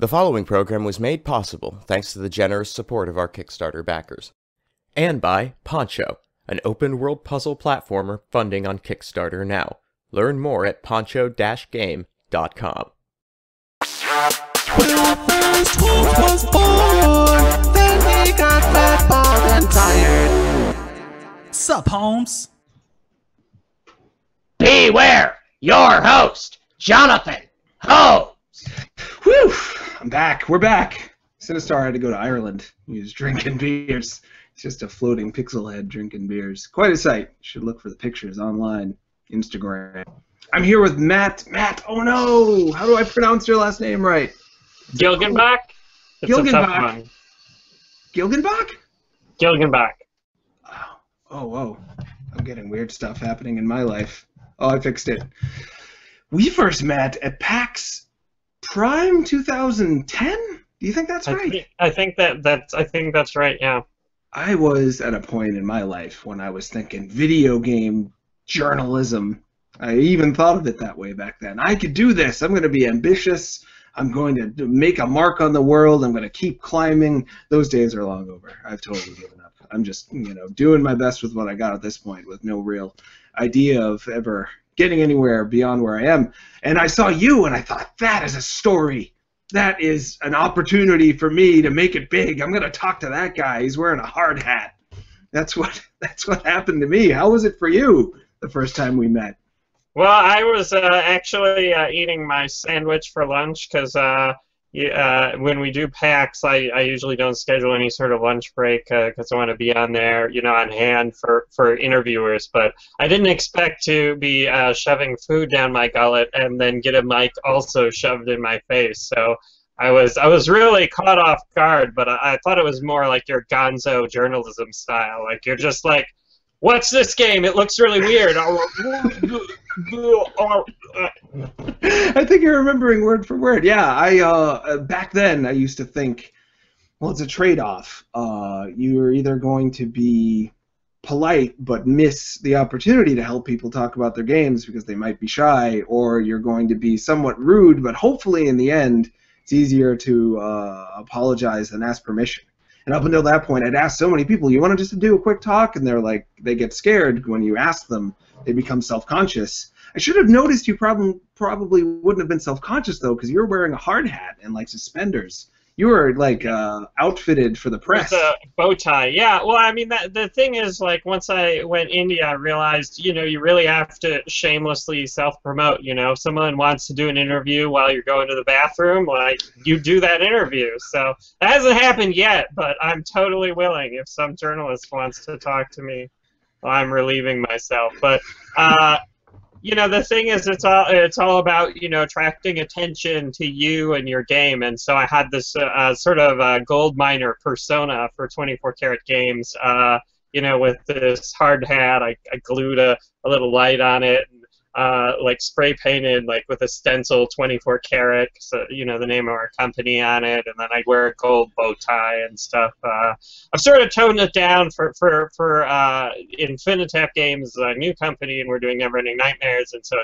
The following program was made possible thanks to the generous support of our Kickstarter backers. And by Poncho, an open-world puzzle platformer funding on Kickstarter now. Learn more at poncho-game.com. When first Holmes was born, then he got fat, bald, and tired. Sup, Holmes? Beware, your host, Jonathan Holmes. Whew! I'm back. We're back. Sinistar had to go to Ireland. He was drinking beers. It's just a floating pixel head drinking beers. Quite a sight. You should look for the pictures online. Instagram. I'm here with Matt. Matt, oh no! How do I pronounce your last name right? Gilgenbach? Gilgenbach. Gilgenbach? Gilgenbach. Oh, whoa. I'm getting weird stuff happening in my life. Oh, I fixed it. We first met at PAX Prime 2010? Do you think that's right? I think that's right, yeah. I was at a point in my life when I was thinking video game journalism. I even thought of it that way back then. I could do this. I'm going to be ambitious. I'm going to make a mark on the world. I'm going to keep climbing. Those days are long over. I've totally given up. I'm just, doing my best with what I got at this point with no real idea of ever getting anywhere beyond where I am. And I saw you and I thought, that is a story. That is an opportunity for me to make it big. I'm going to talk to that guy. He's wearing a hard hat. That's what happened to me. How was it for you the first time we met? Well, I was actually eating my sandwich for lunch because when we do PAX, I usually don't schedule any sort of lunch break because I want to be on there, on hand for interviewers. But I didn't expect to be shoving food down my gullet and then get a mic also shoved in my face. So I was really caught off guard. But I thought it was more like your gonzo journalism style. Like you're just like, what's this game? It looks really weird. I think you're remembering word for word. Yeah, I back then I used to think, well, it's a trade-off. You're either going to be polite but miss the opportunity to help people talk about their games because they might be shy, or you're going to be somewhat rude, but hopefully in the end it's easier to apologize than ask permission. And up until that point, I'd asked so many people, you want to just do a quick talk? And they're like, they get scared when you ask them. They become self-conscious. I should have noticed you probably wouldn't have been self-conscious, though, because you're wearing a hard hat and, like, suspenders. You were, like, outfitted for the press. With a bow tie, yeah. Well, I mean, the thing is, like, once I went indie, I realized, you really have to shamelessly self-promote, If someone wants to do an interview while you're going to the bathroom, like, you do that interview. So that hasn't happened yet, but I'm totally willing if some journalist wants to talk to me while I'm relieving myself. But, the thing is, it's all about, attracting attention to you and your game. And so I had this sort of gold miner persona for 24 Karat Games, with this hard hat. I glued a little light on it, and, spray painted, with a stencil 24 Karat, so, the name of our company on it. And then I'd wear a gold bow tie and stuff. I've sort of toned it down for Infinitap Games, a new company, and we're doing Neverending Nightmares, and so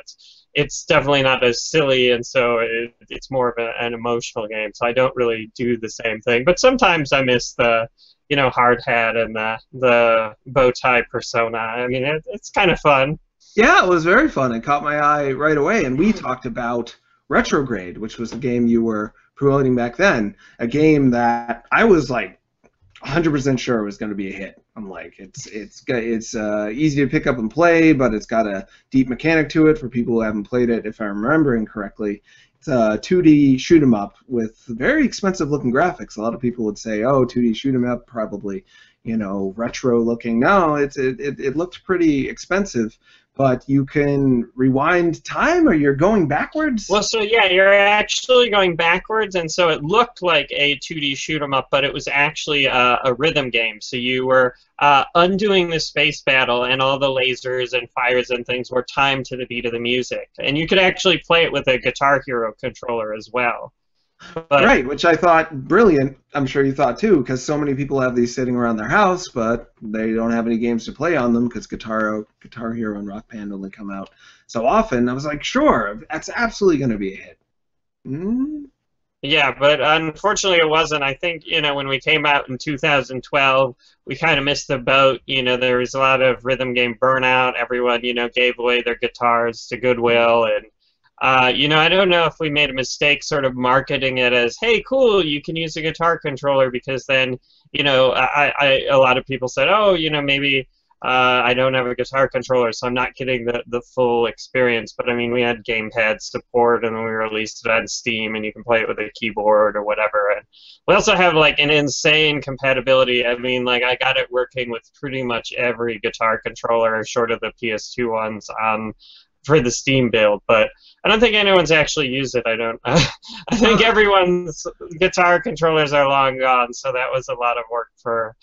it's definitely not as silly, and so it's more of an emotional game. So I don't really do the same thing, but sometimes I miss the hard hat and the bow tie persona. I mean, it's kind of fun. Yeah, it was very fun. It caught my eye right away, and we talked about RetroGrade, which was the game you were promoting back then, a game that I was like 100% sure was going to be a hit. I'm like, it's easy to pick up and play, but it's got a deep mechanic to it for people who haven't played it, if I'm remembering correctly. It's a 2D shoot 'em up with very expensive looking graphics. A lot of people would say, oh, 2D shoot 'em up, probably, retro looking. No, it looked pretty expensive. But you can rewind time, or you're going backwards? Well, so yeah, you're actually going backwards, and so it looked like a 2D shoot 'em up, but it was actually a rhythm game. So you were undoing the space battle, and all the lasers and fires and things were timed to the beat of the music. And you could actually play it with a Guitar Hero controller as well. But, right, which I thought brilliant. I'm sure you thought too, because so many people have these sitting around their house, but they don't have any games to play on them because Guitar Hero and Rock Band only come out so often. I was like, sure, that's absolutely going to be a hit. Yeah, but unfortunately it wasn't. I think, when we came out in 2012, we kind of missed the boat. There was a lot of rhythm game burnout. Everyone, gave away their guitars to Goodwill. And, I don't know if we made a mistake sort of marketing it as, hey, cool, you can use a guitar controller, because then, a lot of people said, oh, maybe I don't have a guitar controller, so I'm not getting the full experience. But I mean, we had gamepad support, and then we released it on Steam, and you can play it with a keyboard or whatever. And we also have like an insane compatibility. I mean, like I got it working with pretty much every guitar controller, short of the PS2 ones, for the Steam build. But I don't think anyone's actually used it. I don't. I think everyone's guitar controllers are long gone, so that was a lot of work for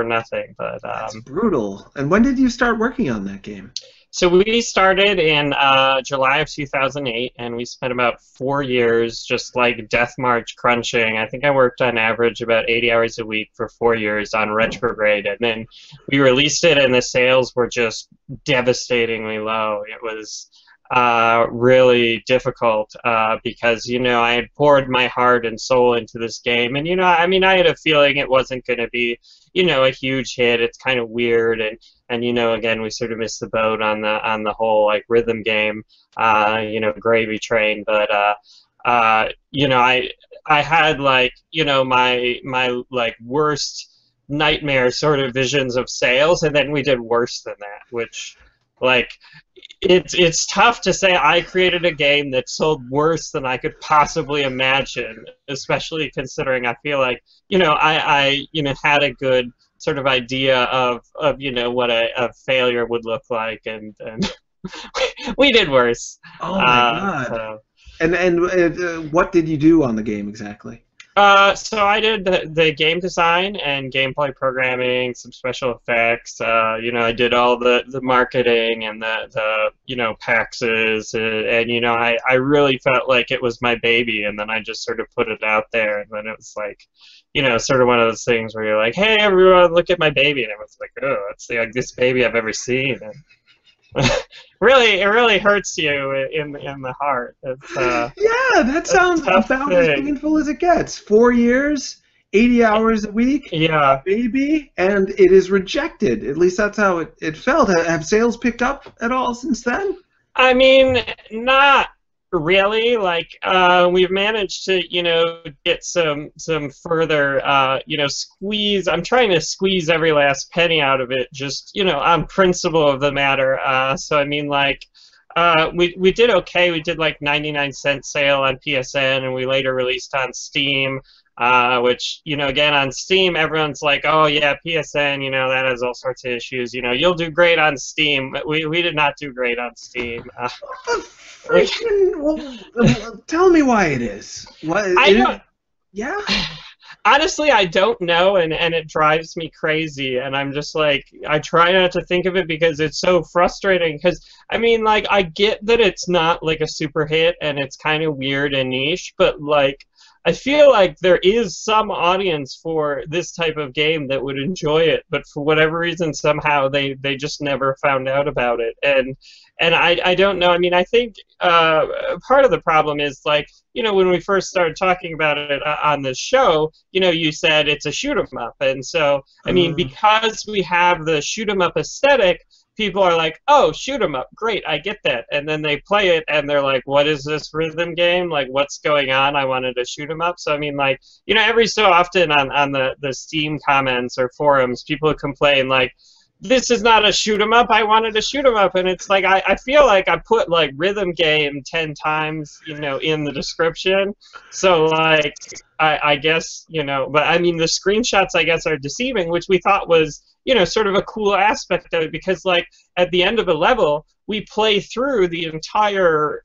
nothing. But That's brutal. And when did you start working on that game? so we started in July of 2008, and we spent about 4 years just like death march crunching. I think I worked on average about 80 hours a week for 4 years on RetroGrade, and then we released it, and the sales were just devastatingly low. It was really difficult because I had poured my heart and soul into this game, and I mean, I had a feeling it wasn't going to be a huge hit. It's kind of weird, and again, we sort of missed the boat on the whole like rhythm game gravy train. But I had like my like worst nightmare sort of visions of sales, and then we did worse than that, which like it's tough to say I created a game that sold worse than I could possibly imagine, especially considering I feel like I had a good sort of idea of what a failure would look like, and we did worse. Oh my God. So. And what did you do on the game exactly? So I did the game design and gameplay programming, some special effects. I did all the marketing and the PAXs, and I really felt like it was my baby, and then I just sort of put it out there, and then it was like, sort of one of those things where you're like, hey, everyone, look at my baby, and everyone's like, oh, it's the ugliest baby I've ever seen. And it really hurts you in the heart. Yeah, that sounds about as painful as it gets. 4 years, 80 hours a week, yeah, baby, and it is rejected. At least that's how it felt. Have sales picked up at all since then? I mean, not really. Like we've managed to get some further squeeze. I'm trying to squeeze every last penny out of it, just on principle of the matter. So I mean, like we did okay. We did like 99-cent sale on PSN, and we later released on Steam. Which, again, on Steam, everyone's like, oh, yeah, PSN, that has all sorts of issues. You'll do great on Steam. We did not do great on Steam. Tell me why it is. Yeah? Honestly, I don't know, and it drives me crazy, and I'm just like, I try not to think of it because it's so frustrating, because, I mean, like, I get that it's not, like, a super hit, and it's kind of weird and niche, but, like, I feel like there is some audience for this type of game that would enjoy it, but for whatever reason, somehow they just never found out about it. And I don't know. I mean, I think part of the problem is, like, when we first started talking about it on this show, you said it's a shoot 'em up. And so, I mean, because we have the shoot 'em up aesthetic, people are like, oh, shoot 'em up, great, I get that. And then they play it, and they're like, what is this rhythm game? Like, what's going on? I wanted to shoot 'em up. So, I mean, like, every so often on the Steam comments or forums, people complain, like, this is not a shoot 'em up, I wanted to shoot 'em up. And it's like, I feel like I put, like, rhythm game 10 times, in the description. So, like, I guess, but I mean, the screenshots, I guess, are deceiving, which we thought was, sort of a cool aspect of it, because, like, at the end of a level, we play through the entire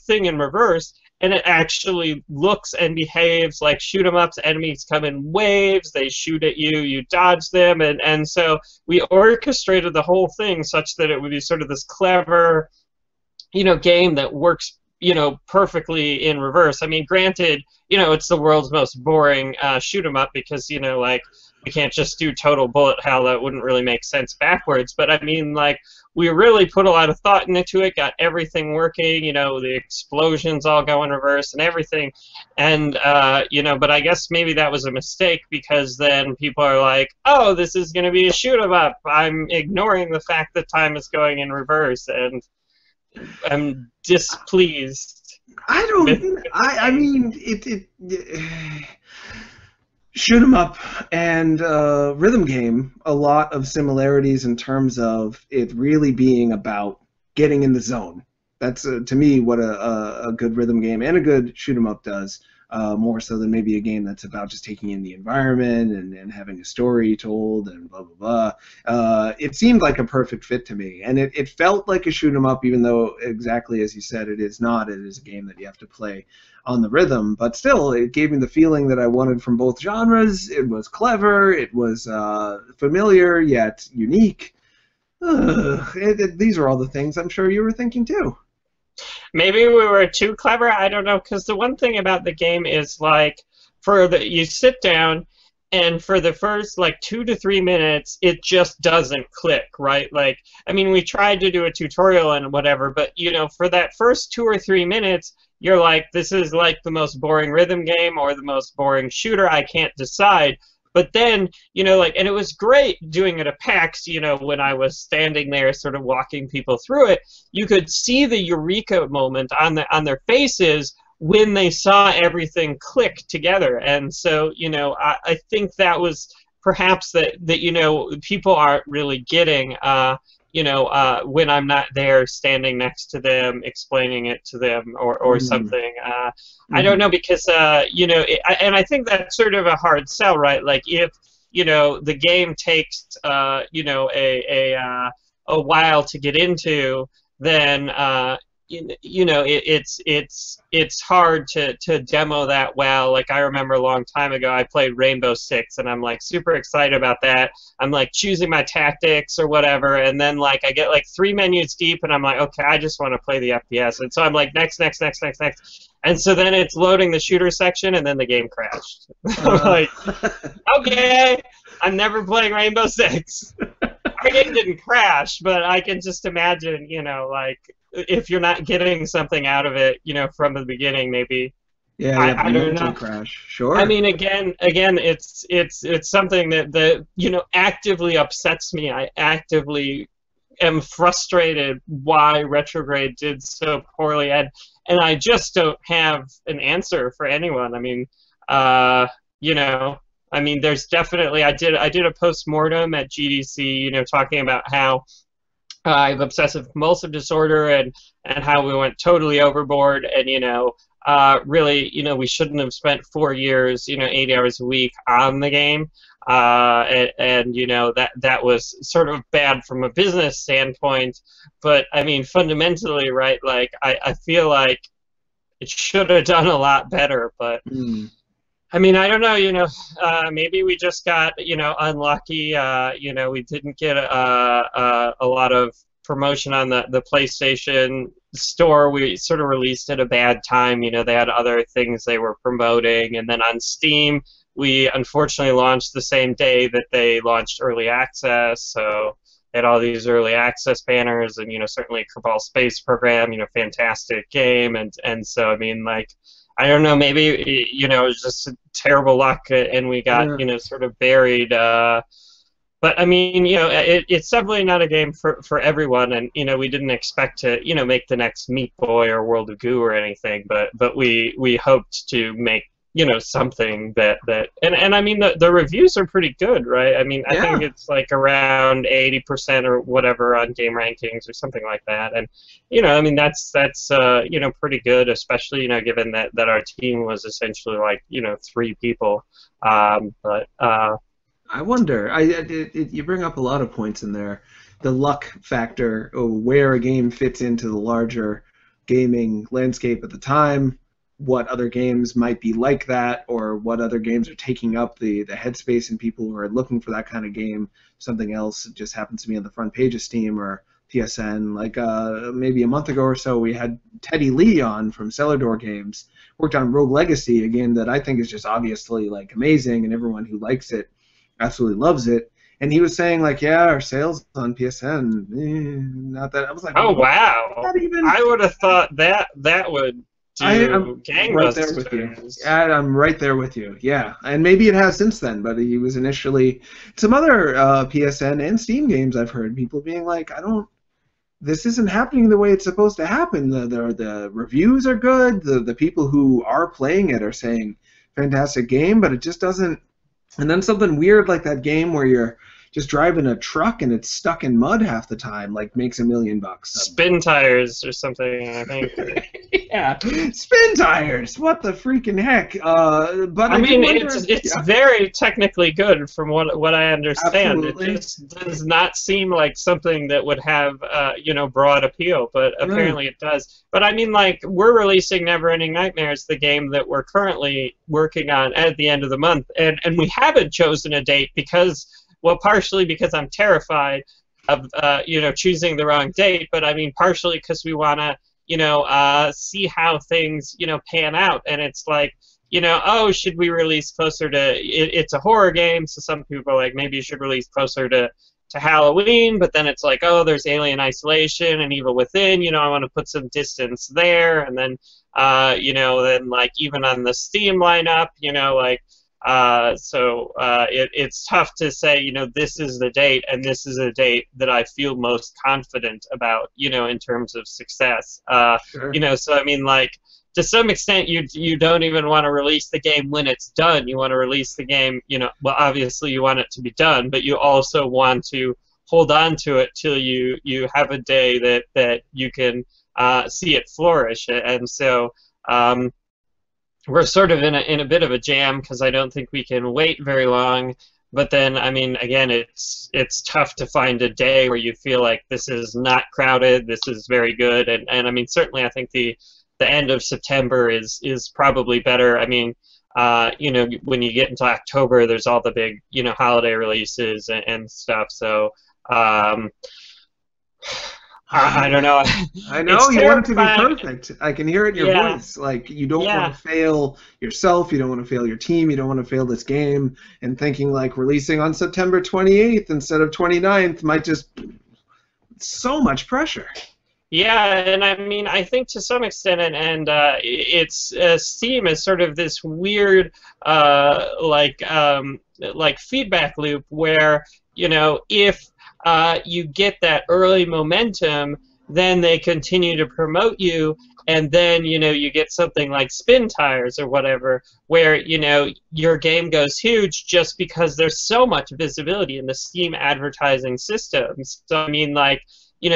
thing in reverse, and it actually looks and behaves like shoot 'em ups. Enemies come in waves, they shoot at you, you dodge them, and so we orchestrated the whole thing such that it would be sort of this clever, game that works, perfectly in reverse. I mean, granted, it's the world's most boring shoot 'em up, because, like, we can't just do total bullet hell. That wouldn't really make sense backwards. But I mean, like, we really put a lot of thought into it, got everything working, you know, the explosions all go in reverse and everything. And, you know, but I guess maybe that was a mistake, because then people are like, oh, this is going to be a shoot 'em up. I'm ignoring the fact that time is going in reverse, and I'm displeased. I mean, shoot 'em up and rhythm game, a lot of similarities in terms of it really being about getting in the zone. That's to me what a good rhythm game and a good shoot 'em up does, more so than maybe a game that's about just taking in the environment and having a story told and blah blah blah. It seemed like a perfect fit to me, and it felt like a shoot 'em up, even though exactly as you said, it is not. It is a game that you have to play on the rhythm, but still, it gave me the feeling that I wanted from both genres. It was clever, it was familiar yet unique. These are all the things I'm sure you were thinking too. Maybe we were too clever. I don't know, because the one thing about the game is, like, you sit down, and for the first, like, 2 to 3 minutes, it just doesn't click, right? Like, I mean, we tried to do a tutorial and whatever, but, you know, for that first 2 or 3 minutes, you're like, this is like the most boring rhythm game or the most boring shooter. I can't decide. But then, you know, like, and it was great doing it at PAX, you know, when I was standing there sort of walking people through it, you could see the eureka moment on their faces when they saw everything click together. And so, you know, I think that was perhaps that you know, people aren't really getting, you know, when I'm not there standing next to them, explaining it to them or something. I don't know, because, you know, and I think that's sort of a hard sell, right? Like, if, you know, the game takes, you know, a while to get into, then, you know, it's hard to demo that well. Like, I remember a long time ago, I played Rainbow Six, and I'm like super excited about that. I'm like choosing my tactics or whatever, and then like I get like 3 menus deep, and I'm like, okay, I just want to play the FPS, and so I'm like next, and so then it's loading the shooter section, and then the game crashed. I'm like, okay, I'm never playing Rainbow Six. Our game didn't crash, but I can just imagine, you know, like, if you're not getting something out of it, you know, from the beginning, maybe. Yeah, I don't know. Crash. Sure. I mean, again, it's something that you know, actively upsets me. I actively am frustrated why RetroGrade did so poorly, and I just don't have an answer for anyone. I mean, you know, I mean, there's definitely, I did a post-mortem at GDC, you know, talking about how I have obsessive compulsive disorder and how we went totally overboard, and, you know, really, you know, we shouldn't have spent 4 years, you know, 80 hours a week on the game, and you know, that was sort of bad from a business standpoint, but I mean, fundamentally, right, like, I feel like it should have done a lot better, but I mean, I don't know, you know, maybe we just got, you know, unlucky, you know, we didn't get a lot of promotion on the PlayStation Store. We sort of released at a bad time, you know, they had other things they were promoting, and then on Steam, we unfortunately launched the same day that they launched Early Access, so they had all these Early Access banners, and, you know, certainly Kerbal Space Program, you know, fantastic game, and so, I mean, like, I don't know, maybe, you know, it was just terrible luck, and we got, you know, sort of buried. But, I mean, you know, it's definitely not a game for everyone, and, you know, we didn't expect to, you know, make the next Meat Boy or World of Goo or anything, but we hoped to make, you know, something that and I mean, the reviews are pretty good, right? I mean, I think it's like around 80% or whatever on game rankings or something like that, and, you know, I mean, that's you know, pretty good, especially, you know, given that our team was essentially like, you know, 3 people, but I wonder, you bring up a lot of points in there. The luck factor, where a game fits into the larger gaming landscape at the time, what other games might be like that, or what other games are taking up the headspace in people who are looking for that kind of game. Something else just happens to be on the front page of Steam or PSN. Like maybe a month ago or so, we had Teddy Lee on from Cellar Door Games, worked on Rogue Legacy, a game that I think is just obviously like amazing, and everyone who likes it absolutely loves it. And he was saying like, yeah, our sales on PSN, not that. I was like, Oh what? wow! Not even. I would have thought that would I'm do right there with you. gangbusters. I'm right there with you. Yeah, and maybe it has since then, but he was initially some other PSN and Steam games. I've heard people being like, I don't. This isn't happening the way it's supposed to happen. The reviews are good. The people who are playing it are saying fantastic game, but it just doesn't. And then something weird like that game where you're just driving a truck and it's stuck in mud half the time, like makes $1 million. Spin tires or something, I think. Yeah, spin tires. What the freaking heck? But I mean, wonder, it's very technically good from what I understand. Absolutely. It just does not seem like something that would have broad appeal, but apparently it does. But I mean, like, we're releasing Neverending Nightmares, the game that we're currently working on at the end of the month, and we haven't chosen a date because, well, partially because I'm terrified of choosing the wrong date, but I mean partially because we want to see how things pan out, and it's like, oh, should we release closer to it's a horror game, so some people are like, maybe you should release closer to Halloween, but then it's like, oh, there's Alien Isolation and Evil Within, I want to put some distance there, and then then like even on the Steam lineup, it's tough to say, this is the date, and this is a date that I feel most confident about, in terms of success. Sure. So I mean, like, to some extent, you don't even want to release the game when it's done. You want to release the game, well, obviously you want it to be done, but you also want to hold on to it till you have a day that you can see it flourish. And so we're sort of in a bit of a jam because I don't think we can wait very long. But then, I mean, again, it's tough to find a day where you feel like this is not crowded, this is very good, and I mean, certainly I think the end of September is probably better. I mean, when you get into October, there's all the big holiday releases and stuff. So I don't know. I know you want it to be terrifying. perfect. I can hear it in your voice. Like, you don't want to fail yourself. You don't want to fail your team. You don't want to fail this game. And thinking like releasing on September 28th instead of 29th might just so much pressure. Yeah, and I mean, I think to some extent, and it's Steam is sort of this weird like feedback loop where if you get that early momentum, then they continue to promote you, and then you get something like spin tires or whatever, where your game goes huge just because there's so much visibility in the Steam advertising systems. So I mean, like,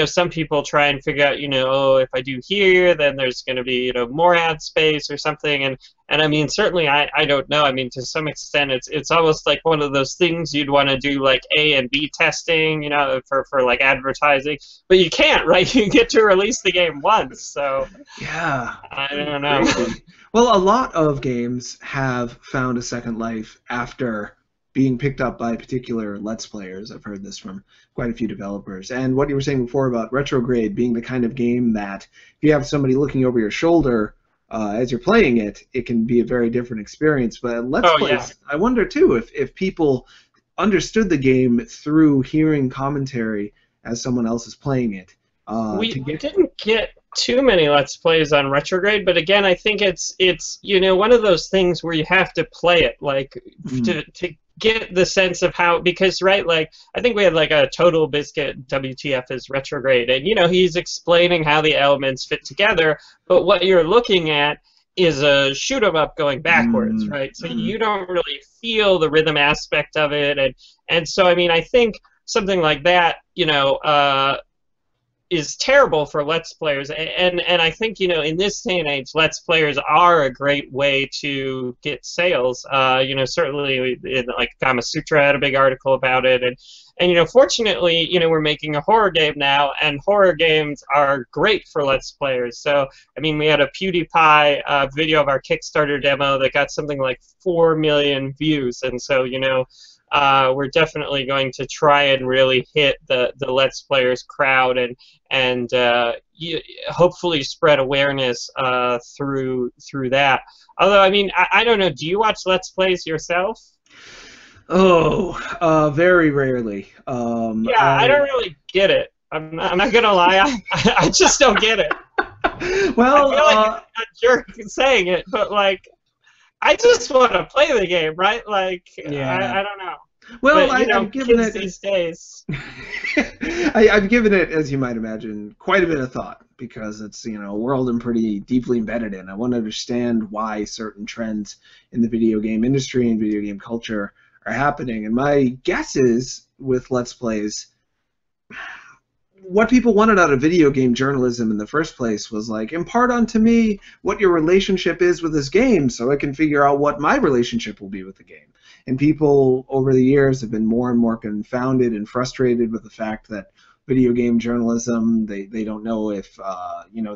some people try and figure out, oh, if I do here, then there's going to be, more ad space or something. And I mean, certainly I don't know. I mean, to some extent, it's almost like one of those things you'd want to do, like A and B testing, for like advertising. But you can't, right? You get to release the game once. So yeah, I don't know. Crazy. Well, a lot of games have found a second life after being picked up by particular Let's Players. I've heard this from quite a few developers. And what you were saying before about RetroGrade being the kind of game that if you have somebody looking over your shoulder as you're playing it, it can be a very different experience. But Let's Plays, yeah. I wonder, too, if people understood the game through hearing commentary as someone else is playing it. We didn't get too many Let's Plays on RetroGrade, but again, I think it's one of those things where you have to play it, like, to get the sense of how, because like I think we had like a Total Biscuit WTF is RetroGrade, and he's explaining how the elements fit together, but what you're looking at is a shoot 'em up going backwards, right? So you don't really feel the rhythm aspect of it, and so I mean, I think something like that is terrible for Let's Players, and I think in this day and age, Let's Players are a great way to get sales. Certainly, like Kama Sutra had a big article about it, and fortunately, we're making a horror game now, and horror games are great for Let's Players. So I mean, we had a PewDiePie video of our Kickstarter demo that got something like 4 million views, and so we're definitely going to try and really hit the Let's Players crowd and hopefully spread awareness through that. Although, I mean, I don't know. Do you watch Let's Plays yourself? Oh, very rarely. Yeah, I don't really get it. I'm not gonna lie, I just don't get it. I Well, feel like a jerk saying it, but like, I just want to play the game, right? Like, yeah. I don't know. Well, But you know, I've given kids it. these days. I've given it, as you might imagine, quite a bit of thought because it's a world I'm pretty deeply embedded in. I want to understand why certain trends in the video game industry and video game culture are happening. And my guess is with Let's Plays, what people wanted out of video game journalism in the first place was like, impart onto me what your relationship is with this game so I can figure out what my relationship will be with the game. And people over the years have been more and more confounded and frustrated with the fact that video game journalism, they don't know if,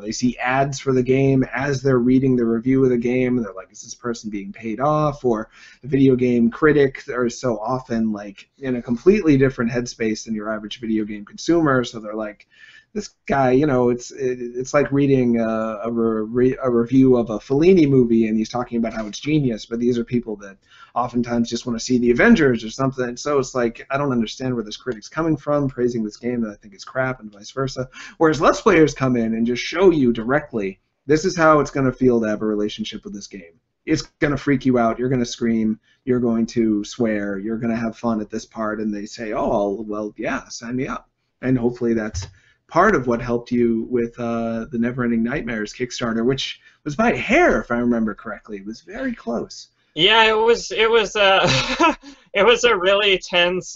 they see ads for the game as they're reading the review of the game, and they're like, is this person being paid off? Or the video game critic are so often like in a completely different headspace than your average video game consumer, so they're like, this guy, it's like reading a review of a Fellini movie, and he's talking about how it's genius, but these are people that oftentimes just want to see the Avengers or something. So it's like, I don't understand where this critic's coming from, praising this game that I think is crap, and vice versa. Whereas Let's Players come in and just show you directly, this is how it's going to feel to have a relationship with this game. It's going to freak you out. You're going to scream. You're going to swear. You're going to have fun at this part. And they say, oh, well, yeah, sign me up. And hopefully that's part of what helped you with the Neverending Nightmares Kickstarter, which was by a hair, if I remember correctly. It was very close. Yeah, it was it was a really tense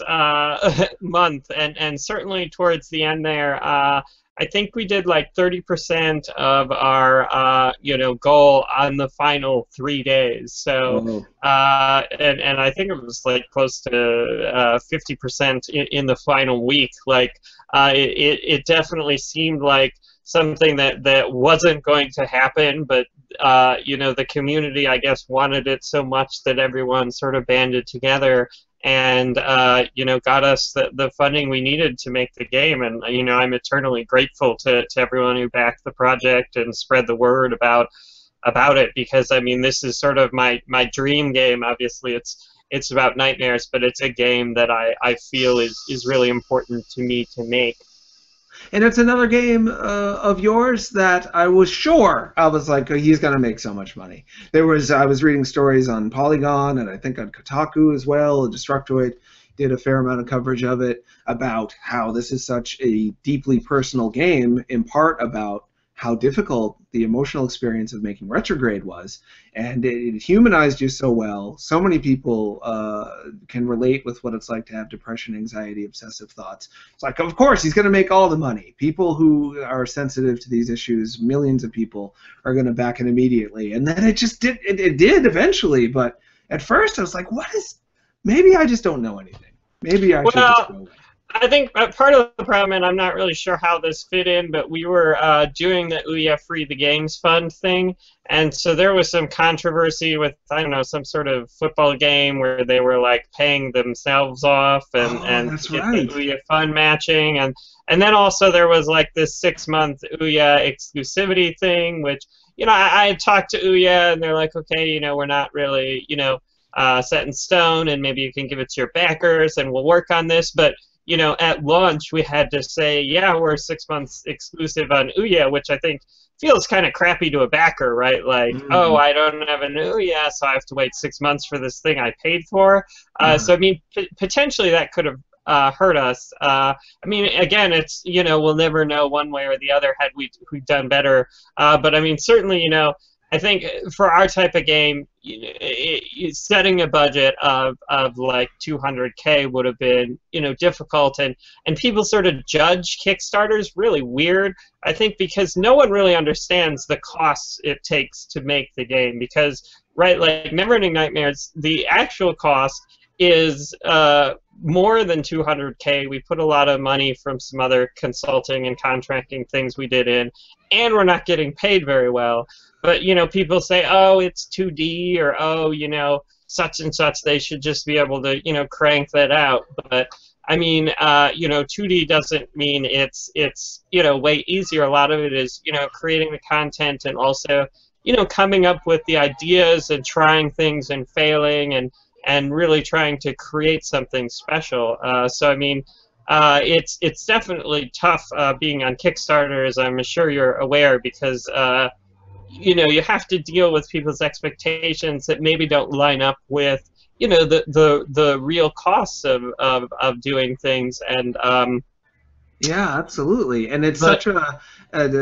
month, and certainly towards the end there, I think we did like 30% of our goal on the final 3 days. So and I think it was like close to 50% in the final week. Like it definitely seemed like something that wasn't going to happen, but the community, I guess, wanted it so much that everyone sort of banded together and got us the funding we needed to make the game. And I'm eternally grateful to everyone who backed the project and spread the word about it, because I mean, this is sort of my dream game. Obviously it's about nightmares, but it's a game that I feel is really important to me to make. And it's another game of yours that I was sure, I was like, oh, he's going to make so much money. I was reading stories on Polygon, and I think on Kotaku as well. Destructoid did a fair amount of coverage of it, about how this is such a deeply personal game, in part about how difficult the emotional experience of making RetroGrade was, and it humanized you so well. So many people can relate with what it's like to have depression, anxiety, obsessive thoughts. It's like, of course, he's going to make all the money. People who are sensitive to these issues, millions of people, are going to back it immediately. And then it just did. It did eventually, but at first I was like, what is? Maybe I just don't know anything. Maybe I should just go away. I think part of the problem, and I'm not really sure how this fit in, but we were doing the Ouya Free the Games Fund thing, and so there was some controversy with, I don't know, some sort of football game where they were like paying themselves off and that's get right. the Ouya fund matching, and then also there was like this 6-month Ouya exclusivity thing, which I had talked to Ouya and they're like, okay, we're not really set in stone, and maybe you can give it to your backers and we'll work on this, but at launch, we had to say, yeah, we're 6 months exclusive on Ouya, which I think feels kind of crappy to a backer, right? Like, oh, I don't have an Ouya, so I have to wait 6 months for this thing I paid for. So, I mean, potentially that could have hurt us. I mean, again, it's, we'll never know one way or the other had we've done better. But, I mean, certainly, I think for our type of game, setting a budget of like 200K would have been difficult, and people sort of judge Kickstarters really weird. I think because no one really understands the costs it takes to make the game, because right, like Neverending Nightmares, the actual cost is more than 200K. We put a lot of money from some other consulting and contracting things we did in, and we're not getting paid very well. But people say, oh, it's 2D, or oh, such and such. They should just be able to crank that out. But I mean, 2D doesn't mean it's way easier. A lot of it is creating the content, and also coming up with the ideas and trying things and failing, and and really trying to create something special. So I mean, it's definitely tough being on Kickstarter, as I'm sure you're aware, because you have to deal with people's expectations that maybe don't line up with the real costs of doing things. And Yeah, absolutely. And it's such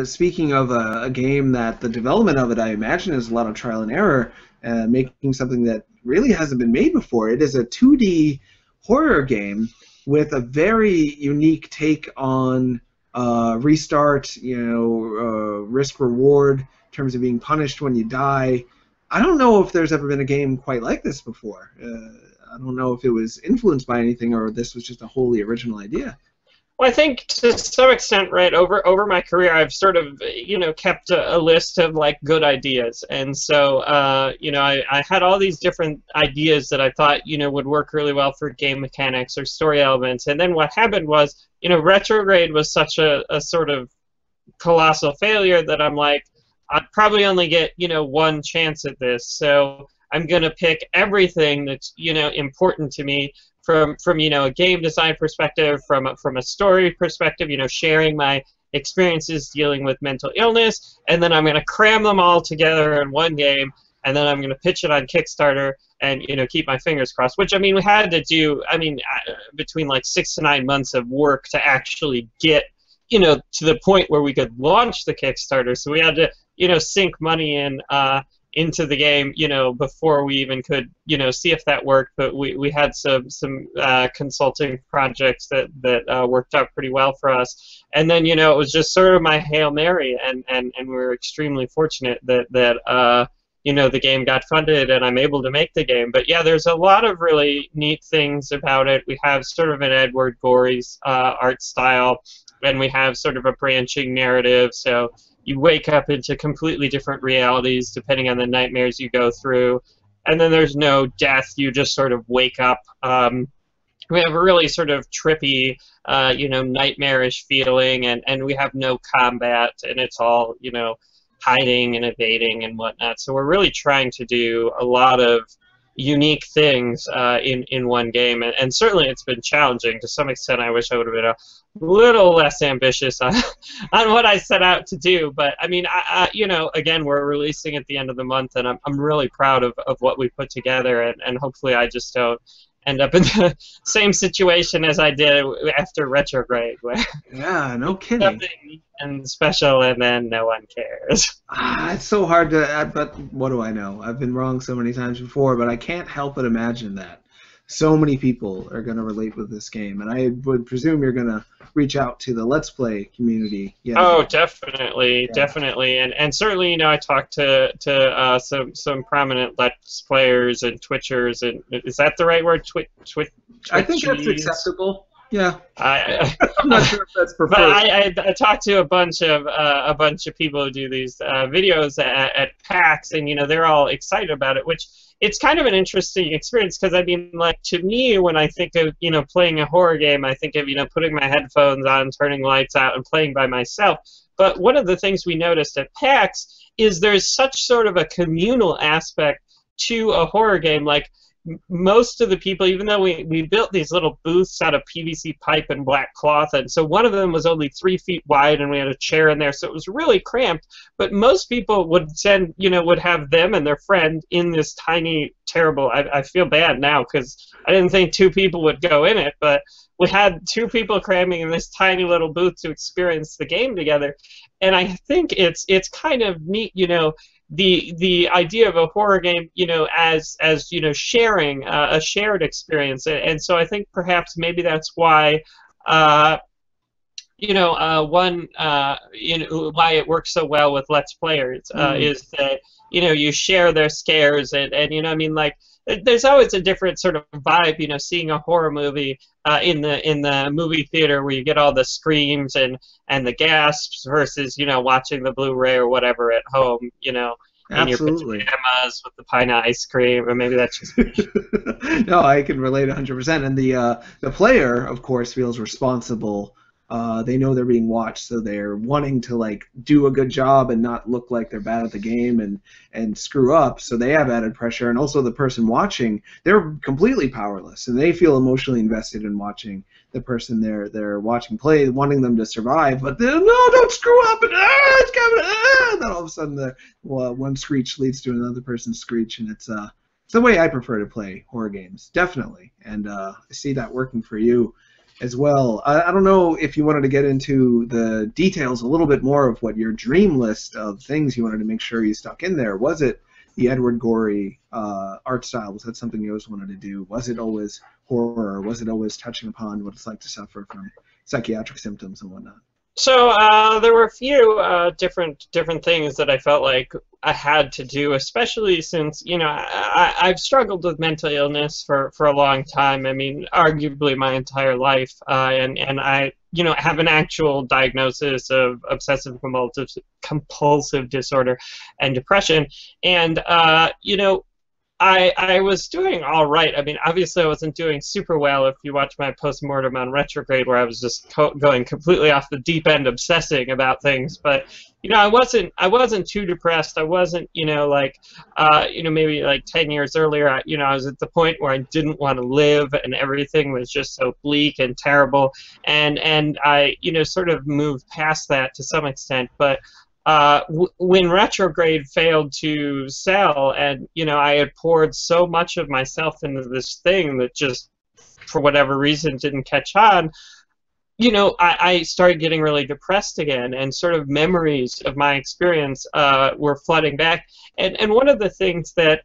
speaking of a game that the development of it, I imagine, is a lot of trial and error, making something that really hasn't been made before. It is a 2D horror game with a very unique take on restart, risk reward in terms of being punished when you die. I don't know if there's ever been a game quite like this before. I don't know if it was influenced by anything or this was just a wholly original idea. Well, I think to some extent, right, over my career, I've sort of, kept a list of, like, good ideas. And so, I had all these different ideas that I thought, would work really well for game mechanics or story elements. And then what happened was, RetroGrade was such a sort of colossal failure that I'm like, I'd probably only get, one chance at this. So I'm going to pick everything that's, important to me, from a game design perspective, from a story perspective, sharing my experiences dealing with mental illness, and then I'm going to cram them all together in one game, and then I'm going to pitch it on Kickstarter and keep my fingers crossed. Which, I mean, we had to do, between like 6 to 9 months of work to actually get to the point where we could launch the Kickstarter. So we had to sink money in into the game, before we even could, see if that worked. But we had some consulting projects that worked out pretty well for us. And then, it was just sort of my Hail Mary, and we were extremely fortunate that the game got funded and I'm able to make the game. But yeah, there's a lot of really neat things about it. We have sort of an Edward Gorey's art style, and we have sort of a branching narrative. So you wake up into completely different realities depending on the nightmares you go through. And then there's no death. You just sort of wake up. We have a really sort of trippy, nightmarish feeling, and we have no combat, and it's all, hiding and evading and whatnot. So we're really trying to do a lot of unique things in one game, and certainly it's been challenging. To some extent, I wish I would have been a little less ambitious on what I set out to do. But I mean, again, we're releasing at the end of the month, and I'm really proud of what we put together, and hopefully I just don't end up in the same situation as I did after RetroGrade, where yeah, no kidding, something and special, and then no one cares. It's so hard to, but what do I know? I've been wrong so many times before, but I can't help but imagine that so many people are going to relate with this game, and I would presume you're going to reach out to the Let's Play community. Yeah. Oh, definitely, definitely, and certainly, I talked to some prominent Let's Players and Twitchers, and is that the right word? Twitch. I think that's acceptable. Yeah. I'm not sure if that's preferred. But I talked to a bunch of people who do these videos at PAX, and they're all excited about it, which it's kind of an interesting experience, because I mean, like, to me, when I think of playing a horror game, I think of putting my headphones on, turning lights out, and playing by myself. But one of the things we noticed at PAX is there's such sort of a communal aspect to a horror game. Like, most of the people, even though we built these little booths out of PVC pipe and black cloth, and so one of them was only 3 feet wide, and we had a chair in there, so it was really cramped. But most people would would have them and their friend in this tiny, terrible. I feel bad now because I didn't think 2 people would go in it, but we had 2 people cramming in this tiny little booth to experience the game together, and I think it's kind of neat, the idea of a horror game, as sharing a shared experience, and so I think perhaps maybe that's why, why it works so well with Let's Players is that you share their scares, and I mean, like, there's always a different sort of vibe, seeing a horror movie in the movie theater where you get all the screams and the gasps versus watching the Blu-ray or whatever at home, in your pajamas with the pint of ice cream, or maybe that's just me. No, I can relate 100%. And the player, of course, feels responsible They know they're being watched, so they're wanting to like do a good job and not look like they're bad at the game and screw up. So they have added pressure, and also the person watching, they're completely powerless, and they feel emotionally invested in watching the person they're watching play, wanting them to survive. But no, don't screw up, and it's coming. And then all of a sudden, one screech leads to another person's screech, and it's the way I prefer to play horror games, definitely. And I see that working for you as well. I don't know if you wanted to get into the details a little bit more of what your dream list of things you wanted to make sure you stuck in there. Was it the Edward Gorey art style? Was that something you always wanted to do? Was it always horror? Was it always touching upon what it's like to suffer from psychiatric symptoms and whatnot? So there were a few different things that I felt like I had to do, especially since, you know, I've struggled with mental illness for a long time. I mean, arguably my entire life, and I, you know, have an actual diagnosis of obsessive compulsive disorder and depression, and you know, I was doing all right. I mean, obviously I wasn't doing super well if you watch my postmortem on RetroGrade, where I was just going completely off the deep end, obsessing about things. But you know, I wasn't too depressed. I wasn't, you know, like you know, maybe like 10 years earlier, you know, I was at the point where I didn't want to live, and everything was just so bleak and terrible. And I, you know, sort of moved past that to some extent, but when RetroGrade failed to sell, and you know, I had poured so much of myself into this thing that just, for whatever reason, didn't catch on, you know, I started getting really depressed again, and sort of memories of my experience were flooding back. And one of the things that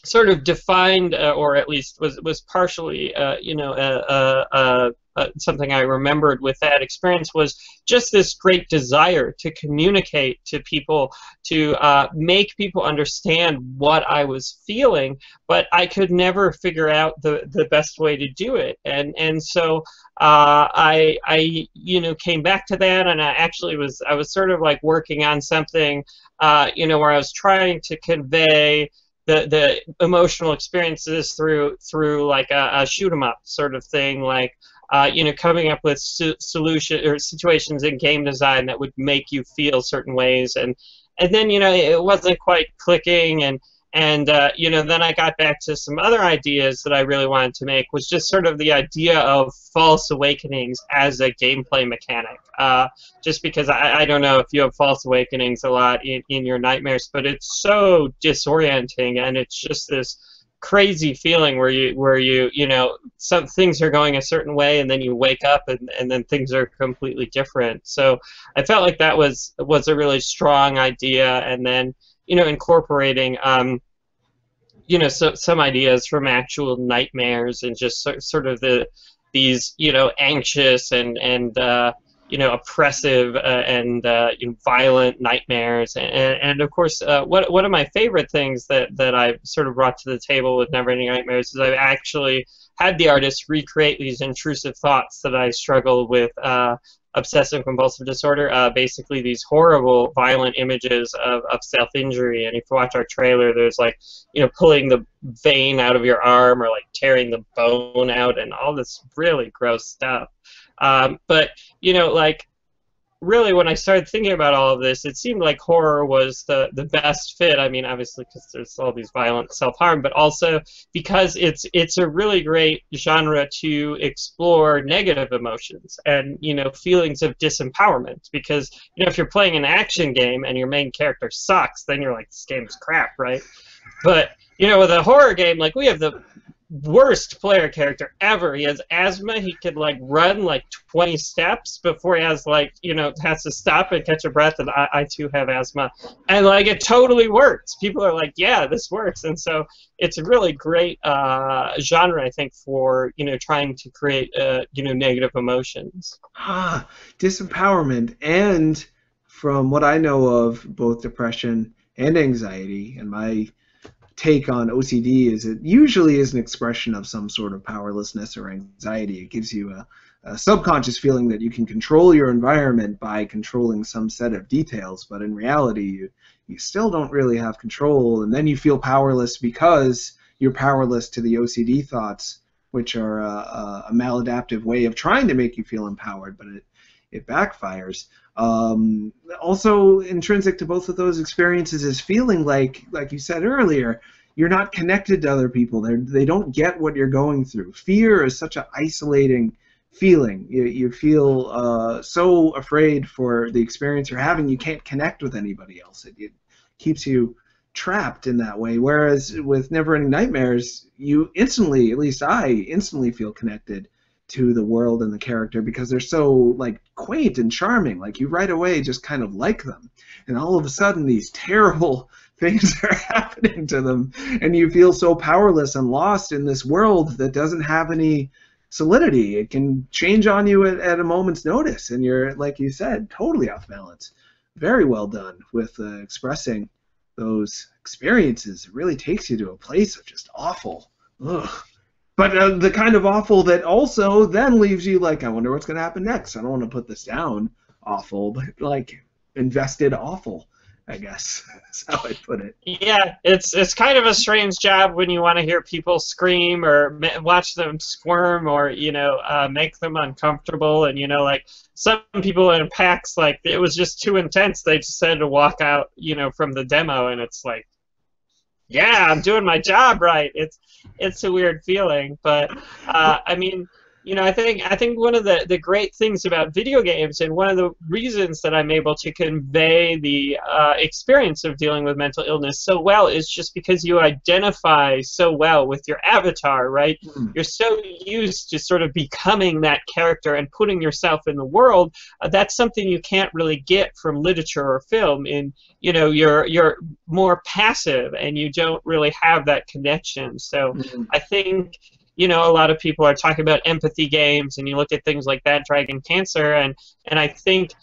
sort of defined, or at least was partially, you know, something I remembered with that experience, was just this great desire to communicate to people, to make people understand what I was feeling, but I could never figure out the best way to do it. And so I you know, came back to that, and I was sort of like working on something, you know, where I was trying to convey the emotional experiences through like a shoot 'em up sort of thing, like you know, coming up with solution or situations in game design that would make you feel certain ways, and then, you know, it wasn't quite clicking, and you know, then I got back to some other ideas that I really wanted to make, was just sort of the idea of false awakenings as a gameplay mechanic. Just because I don't know if you have false awakenings a lot in your nightmares, but it's so disorienting, and it's just this crazy feeling where you know, some things are going a certain way, and then you wake up, and then things are completely different. So I felt like that was a really strong idea, and then, you know, incorporating you know, some ideas from actual nightmares, and just sort of these, you know, anxious and you know, oppressive and you know, violent nightmares, and of course, one of my favorite things that I've sort of brought to the table with Neverending Nightmares is I've actually had the artist recreate these intrusive thoughts that I struggle with obsessive compulsive disorder, basically these horrible violent images of self-injury. And if you watch our trailer, there's like, you know, pulling the vein out of your arm, or like tearing the bone out, and all this really gross stuff. But, you know, like, really, when I started thinking about all of this, it seemed like horror was the best fit. I mean, obviously, because there's all these violent self-harm, but also because it's a really great genre to explore negative emotions and, you know, feelings of disempowerment. Because, you know, if you're playing an action game and your main character sucks, then you're like, this game's crap, right? But, you know, with a horror game, like, we have the worst player character ever. He has asthma. He could like run like 20 steps before he has, like, you know, has to stop and catch a breath. And I too have asthma, and like, it totally works. People are like, yeah, this works. And so it's a really great genre, I think, for, you know, trying to create you know, negative emotions. Disempowerment. And from what I know of both depression and anxiety, and my take on OCD, is it usually is an expression of some sort of powerlessness or anxiety. It gives you a subconscious feeling that you can control your environment by controlling some set of details, but in reality you still don't really have control, and then you feel powerless because you're powerless to the OCD thoughts which are a maladaptive way of trying to make you feel empowered, but it backfires. Also intrinsic to both of those experiences is feeling like you said earlier, you're not connected to other people. They don't get what you're going through. Fear is such an isolating feeling. You feel so afraid for the experience you're having, you can't connect with anybody else. It keeps you trapped in that way. Whereas with Neverending Nightmares, you instantly, at least I instantly feel connected to the world and the character because they're so like quaint and charming. Like you right away just kind of like them, and all of a sudden these terrible things are happening to them, and you feel so powerless and lost in this world that doesn't have any solidity. It can change on you at a moment's notice, and you're, like you said, totally off balance. Very well done with expressing those experiences. It really takes you to a place of just awful. Ugh. But the kind of awful that also then leaves you like, I wonder what's going to happen next. I don't want to put this down awful, but like invested awful, I guess. That's how I put it. Yeah, it's kind of a strange job when you want to hear people scream or watch them squirm or, you know, make them uncomfortable. And, you know, like some people in PAX, like it was just too intense. They just had to walk out, you know, from the demo, and it's like, yeah, I'm doing my job right. It's a weird feeling, but I mean, you know, I think one of the great things about video games, and one of the reasons that I'm able to convey the experience of dealing with mental illness so well, is just because you identify so well with your avatar, right? You're so used to sort of becoming that character and putting yourself in the world. That's something you can't really get from literature or film. In, you know, you're more passive and you don't really have that connection. So I think, you know, a lot of people are talking about empathy games, and you look at things like Bad Dragon Cancer, and I think,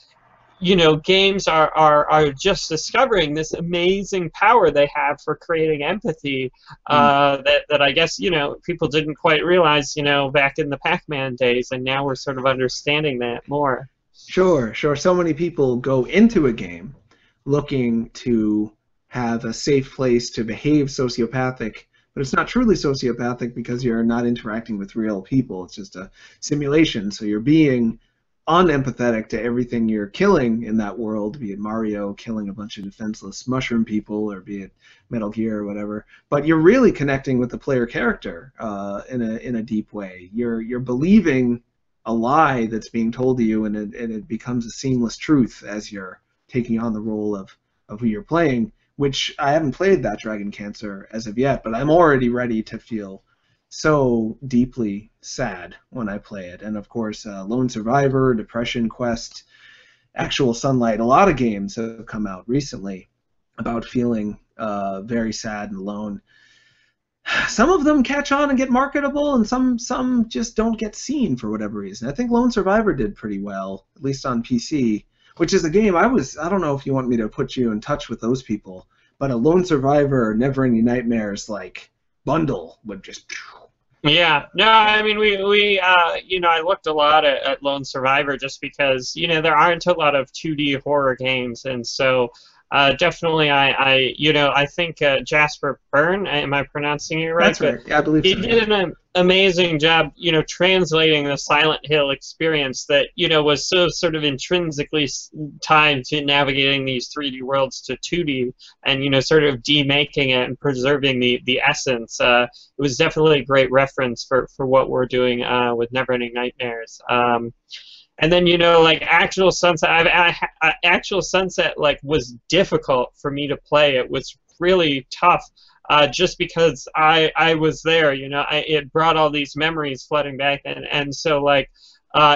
you know, games are just discovering this amazing power they have for creating empathy that I guess, you know, people didn't quite realize, you know, back in the Pac-Man days, and now we're sort of understanding that more. Sure. So many people go into a game looking to have a safe place to behave sociopathic, but it's not truly sociopathic because you're not interacting with real people. It's just a simulation. So you're being unempathetic to everything you're killing in that world, be it Mario killing a bunch of defenseless mushroom people, or be it Metal Gear or whatever. But you're really connecting with the player character in a deep way. You're believing a lie that's being told to you, and it becomes a seamless truth as you're taking on the role of who you're playing. Which I haven't played that Dragon Cancer as of yet, but I'm already ready to feel so deeply sad when I play it. And of course, Lone Survivor, Depression Quest, Actual Sunlight, a lot of games have come out recently about feeling very sad and alone. Some of them catch on and get marketable, and some just don't get seen for whatever reason. I think Lone Survivor did pretty well, at least on PC. Which is a game I don't know if you want me to put you in touch with those people, but a Lone Survivor, Neverending Nightmares like bundle would just. Yeah, no, I mean we you know, I looked a lot at Lone Survivor just because, you know, there aren't a lot of 2D horror games, and so definitely I think Jasper Byrne, am I pronouncing it right? That's right. Yeah, I believe he so. He did an amazing job, you know, translating the Silent Hill experience that, you know, was so sort of intrinsically tied to navigating these 3D worlds to 2D, and, you know, sort of demaking it and preserving the essence. It was definitely a great reference for what we're doing with Neverending Nightmares. And then, you know, like Actual Sunset, Actual Sunset, like, was difficult for me to play. It was really tough, just because I was there, you know. It brought all these memories flooding back, and so, like,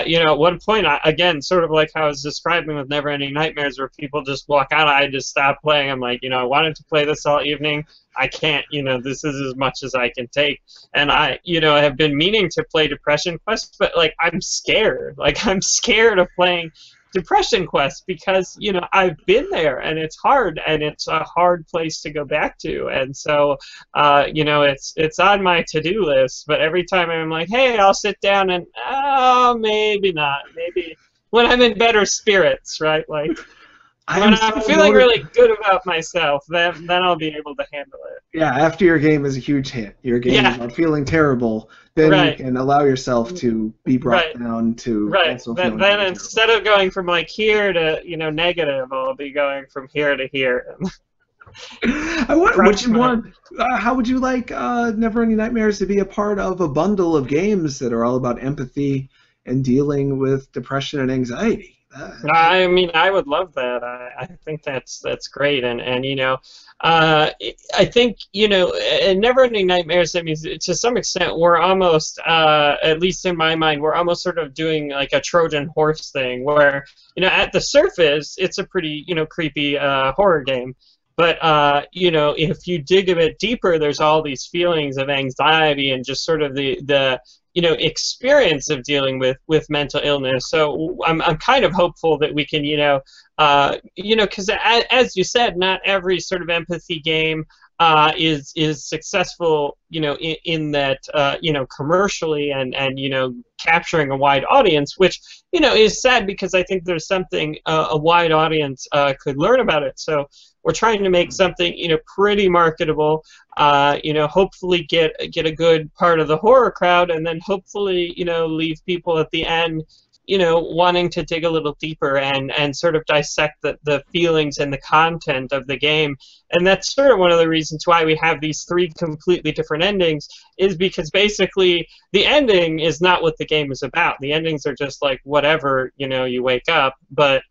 you know, at one point, again, sort of like how I was describing with Neverending Nightmares, where people just walk out, I just stop playing. I'm like, you know, I wanted to play this all evening. I can't, you know, this is as much as I can take. And I, you know, have been meaning to play Depression Quest, but, like, I'm scared. Like, I'm scared of playing Depression Quest because, you know, I've been there, and it's hard, and it's a hard place to go back to. And so, you know, it's on my to-do list, but every time I'm like, hey, I'll sit down and, oh, maybe not. Maybe when I'm in better spirits, right? Like, When I'm feeling really good about myself, then I'll be able to handle it. Yeah, after your game is a huge hit, your game is not feeling terrible, then you can allow yourself to be brought down to also feeling then instead of going from like here to negative, I'll be going from here to here. How would you like Neverending Nightmares to be a part of a bundle of games that are all about empathy and dealing with depression and anxiety? I mean, I would love that. I think that's great, and you know, I think Neverending Nightmares. I mean, to some extent, we're almost, at least in my mind, we're almost sort of doing like a Trojan horse thing, where at the surface, it's a pretty creepy horror game. But if you dig a bit deeper, there's all these feelings of anxiety and just sort of the experience of dealing with mental illness. So I'm kind of hopeful that we can because as you said, not every sort of empathy game is successful in that commercially and capturing a wide audience, which is sad because I think there's something a wide audience could learn about it. So we're trying to make something pretty marketable, hopefully get a good part of the horror crowd, and then hopefully leave people at the end wanting to dig a little deeper and sort of dissect the feelings and the content of the game. And that's sort of one of the reasons why we have these 3 completely different endings, is because basically the ending is not what the game is about. The endings are just like whatever, you wake up. But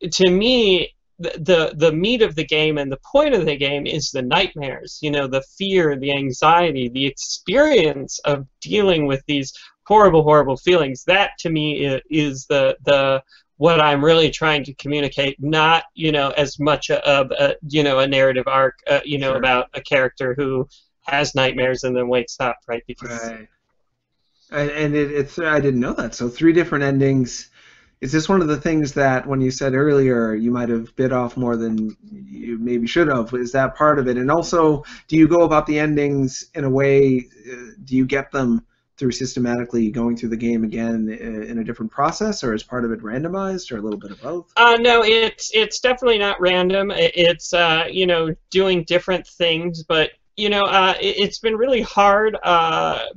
to me, the meat of the game and the point of the game is the nightmares, the fear, the anxiety, the experience of dealing with these horrible feelings. That to me is the what I'm really trying to communicate, not as much of a narrative arc Sure. about a character who has nightmares and then wakes up, right? Because right. And it's I didn't know that. So 3 different endings. Is this one of the things that, when you said earlier, you might have bit off more than you maybe should have? Is that part of it? And also, do you go about the endings in a way, do you get them through systematically going through the game again in a different process, or is part of it randomized, or a little bit of both? No, it's definitely not random. It's doing different things, but it's been really hard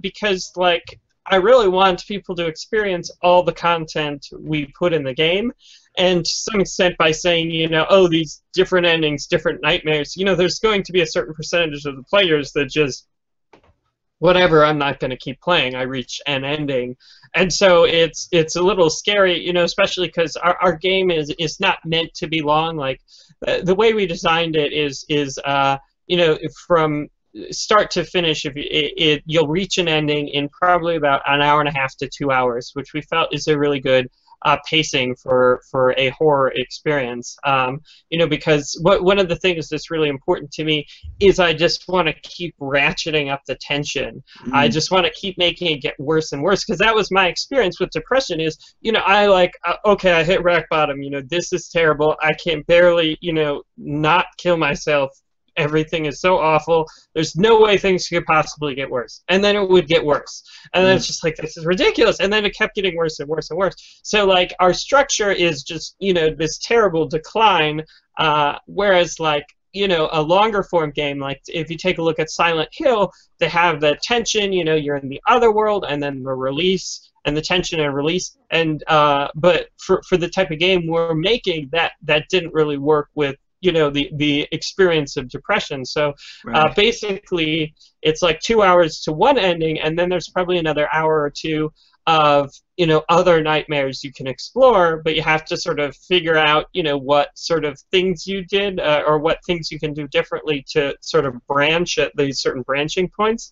because like I really want people to experience all the content we put in the game, and to some extent by saying oh, these different endings, different nightmares, there's going to be a certain percentage of the players that just whatever, I'm not going to keep playing. I reach an ending, and so it's a little scary, especially because our game is not meant to be long. Like the way we designed it is from start to finish, you'll reach an ending in probably about an hour and a half to 2 hours, which we felt is a really good pacing for a horror experience. Because one of the things that's really important to me is I just want to keep ratcheting up the tension. I just want to keep making it get worse and worse, because that was my experience with depression. Is I okay, I hit rock bottom. This is terrible. I can barely not kill myself. Everything is so awful. There's no way things could possibly get worse. And then it would get worse. And then it's just like, this is ridiculous. And then it kept getting worse and worse and worse. So, like, our structure is just, this terrible decline, whereas, like, a longer form game, like if you take a look at Silent Hill, they have the tension, you're in the other world, and then the release, and the tension and release. And but for the type of game we're making, that didn't really work with the experience of depression. So basically it's like 2 hours to one ending, and then there's probably another hour or 2 of other nightmares you can explore, but you have to sort of figure out what sort of things you did or what things you can do differently to sort of branch at these certain branching points.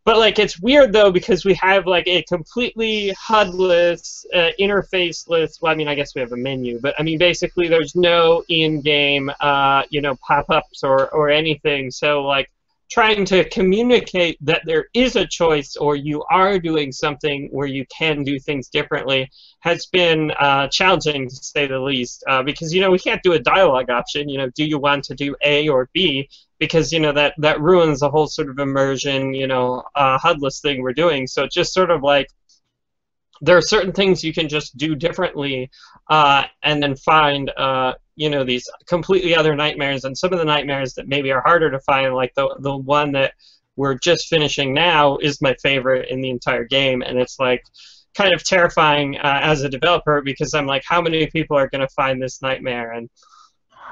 But like, it's weird though, because we have like a completely HUD-less, interfaceless. Well, I mean, I guess we have a menu, but I mean, basically, there's no in-game, pop-ups or anything. So like, trying to communicate that there is a choice, or you are doing something where you can do things differently, has been challenging to say the least. Because we can't do a dialogue option. Do you want to do A or B? Because that ruins the whole sort of immersion, HUD-less thing we're doing. So it's just sort of like there are certain things you can just do differently, and then find, you know, these completely other nightmares. And some of the nightmares that maybe are harder to find, like the one that we're just finishing now, is my favorite in the entire game. And it's like kind of terrifying as a developer, because I'm like, how many people are going to find this nightmare? And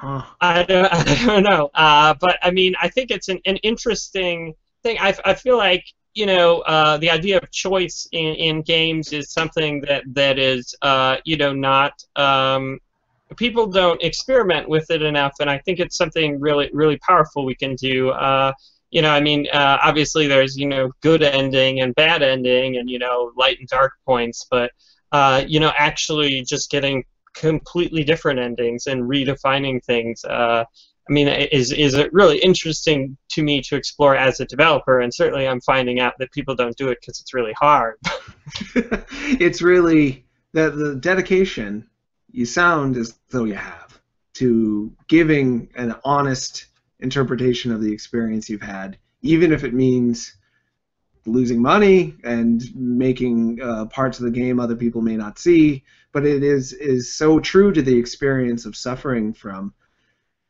I don't know. But I mean, I think it's an interesting thing. I feel like, you know, the idea of choice in games is something that is, you know, not, people don't experiment with it enough, and I think it's something really powerful we can do. You know, I mean, obviously there's, you know, good ending and bad ending, and, you know, light and dark points, but you know, actually just getting completely different endings and redefining things, I mean, is it really interesting to me to explore as a developer, and certainly I'm finding out that people don't do it because it's really hard. It's really the dedication you sound as though you have to giving an honest interpretation of the experience you've had, even if it means losing money and making parts of the game other people may not see, but it is so true to the experience of suffering from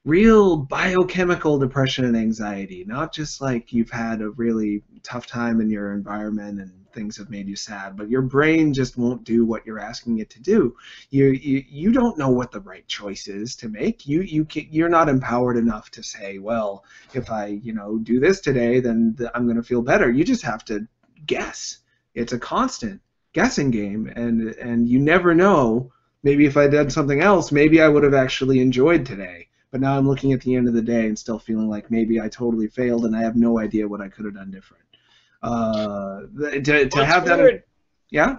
real biochemical depression and anxiety, not just like you've had a really tough time in your environment and things have made you sad, but your brain just won't do what you're asking it to do. You don't know what the right choice is to make. You're not empowered enough to say, well, if I, you know, do this today, then I'm going to feel better. You just have to guess. It's a constant guessing game, and you never know. Maybe if I did something else, maybe I would have actually enjoyed today. But now I'm looking at the end of the day and still feeling like maybe I totally failed and I have no idea what I could have done different. To have that, weird. Yeah.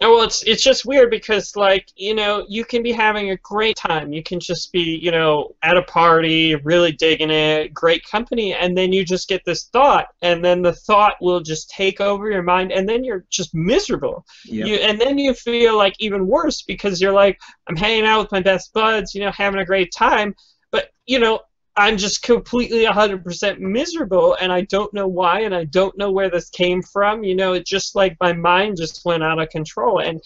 Oh, well, it's just weird because, like, you know, you can be having a great time. You can just be, you know, at a party, really digging it, great company, and then you just get this thought, and then the thought will just take over your mind, and then you're just miserable. Yep. And then you feel like even worse because you're like, I'm hanging out with my best buds, you know, having a great time, but, you know, I'm just completely 100% miserable, and I don't know why, and I don't know where this came from. You know, it just like my mind just went out of control. And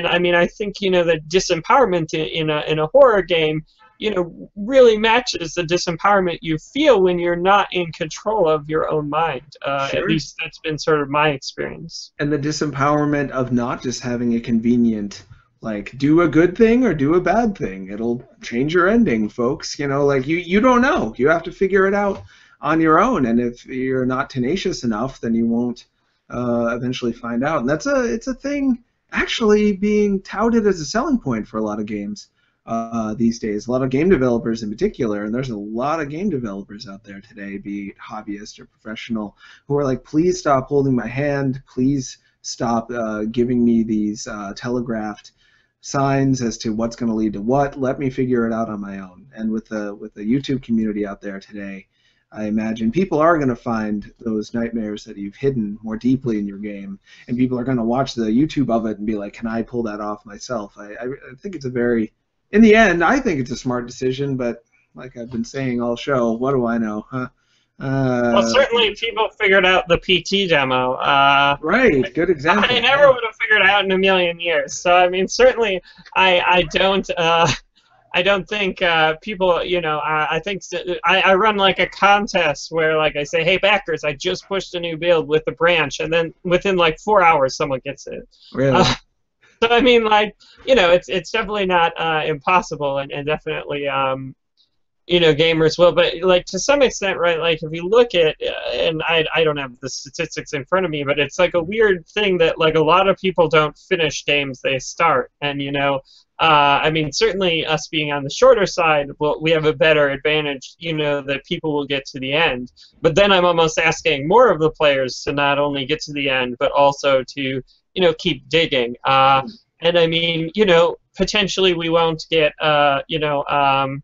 I mean, I think, you know, the disempowerment in a horror game, you know, really matches the disempowerment you feel when you're not in control of your own mind. Sure. At least that's been sort of my experience. And the disempowerment of not just having a convenient, like, do a good thing or do a bad thing. It'll change your ending, folks. You know, like, you don't know. You have to figure it out on your own. And if you're not tenacious enough, then you won't eventually find out. And it's a thing actually being touted as a selling point for a lot of games these days. A lot of game developers in particular, and there's a lot of game developers out there today, be it hobbyist or professional, who are like, please stop holding my hand. Please stop giving me these telegraphed signs as to what's going to lead to what. Let me figure it out on my own. And with the YouTube community out there today, I imagine people are going to find those nightmares that you've hidden more deeply in your game, and people are going to watch the YouTube of it and be like, can I pull that off myself? I think it's a very, in the end, I think it's a smart decision, but like I've been saying all show, what do I know, huh? Well, certainly people figured out the PT demo. Right, good example. I never would have figured it out in a million years. So, I mean, certainly I don't think people, you know, I think I run like a contest where, like, I say, hey, backers, I just pushed a new build with the branch, and then within like 4 hours someone gets it. Really? So, I mean, like, you know, it's definitely not impossible, and definitely you know, gamers will, but like to some extent, right? Like if you look at, and I don't have the statistics in front of me, but it's like a weird thing that like a lot of people don't finish games they start, and you know, I mean, certainly us being on the shorter side, well, we have a better advantage, you know, that people will get to the end. But then I'm almost asking more of the players to not only get to the end, but also to, you know, keep digging. And I mean, you know, potentially we won't get, you know,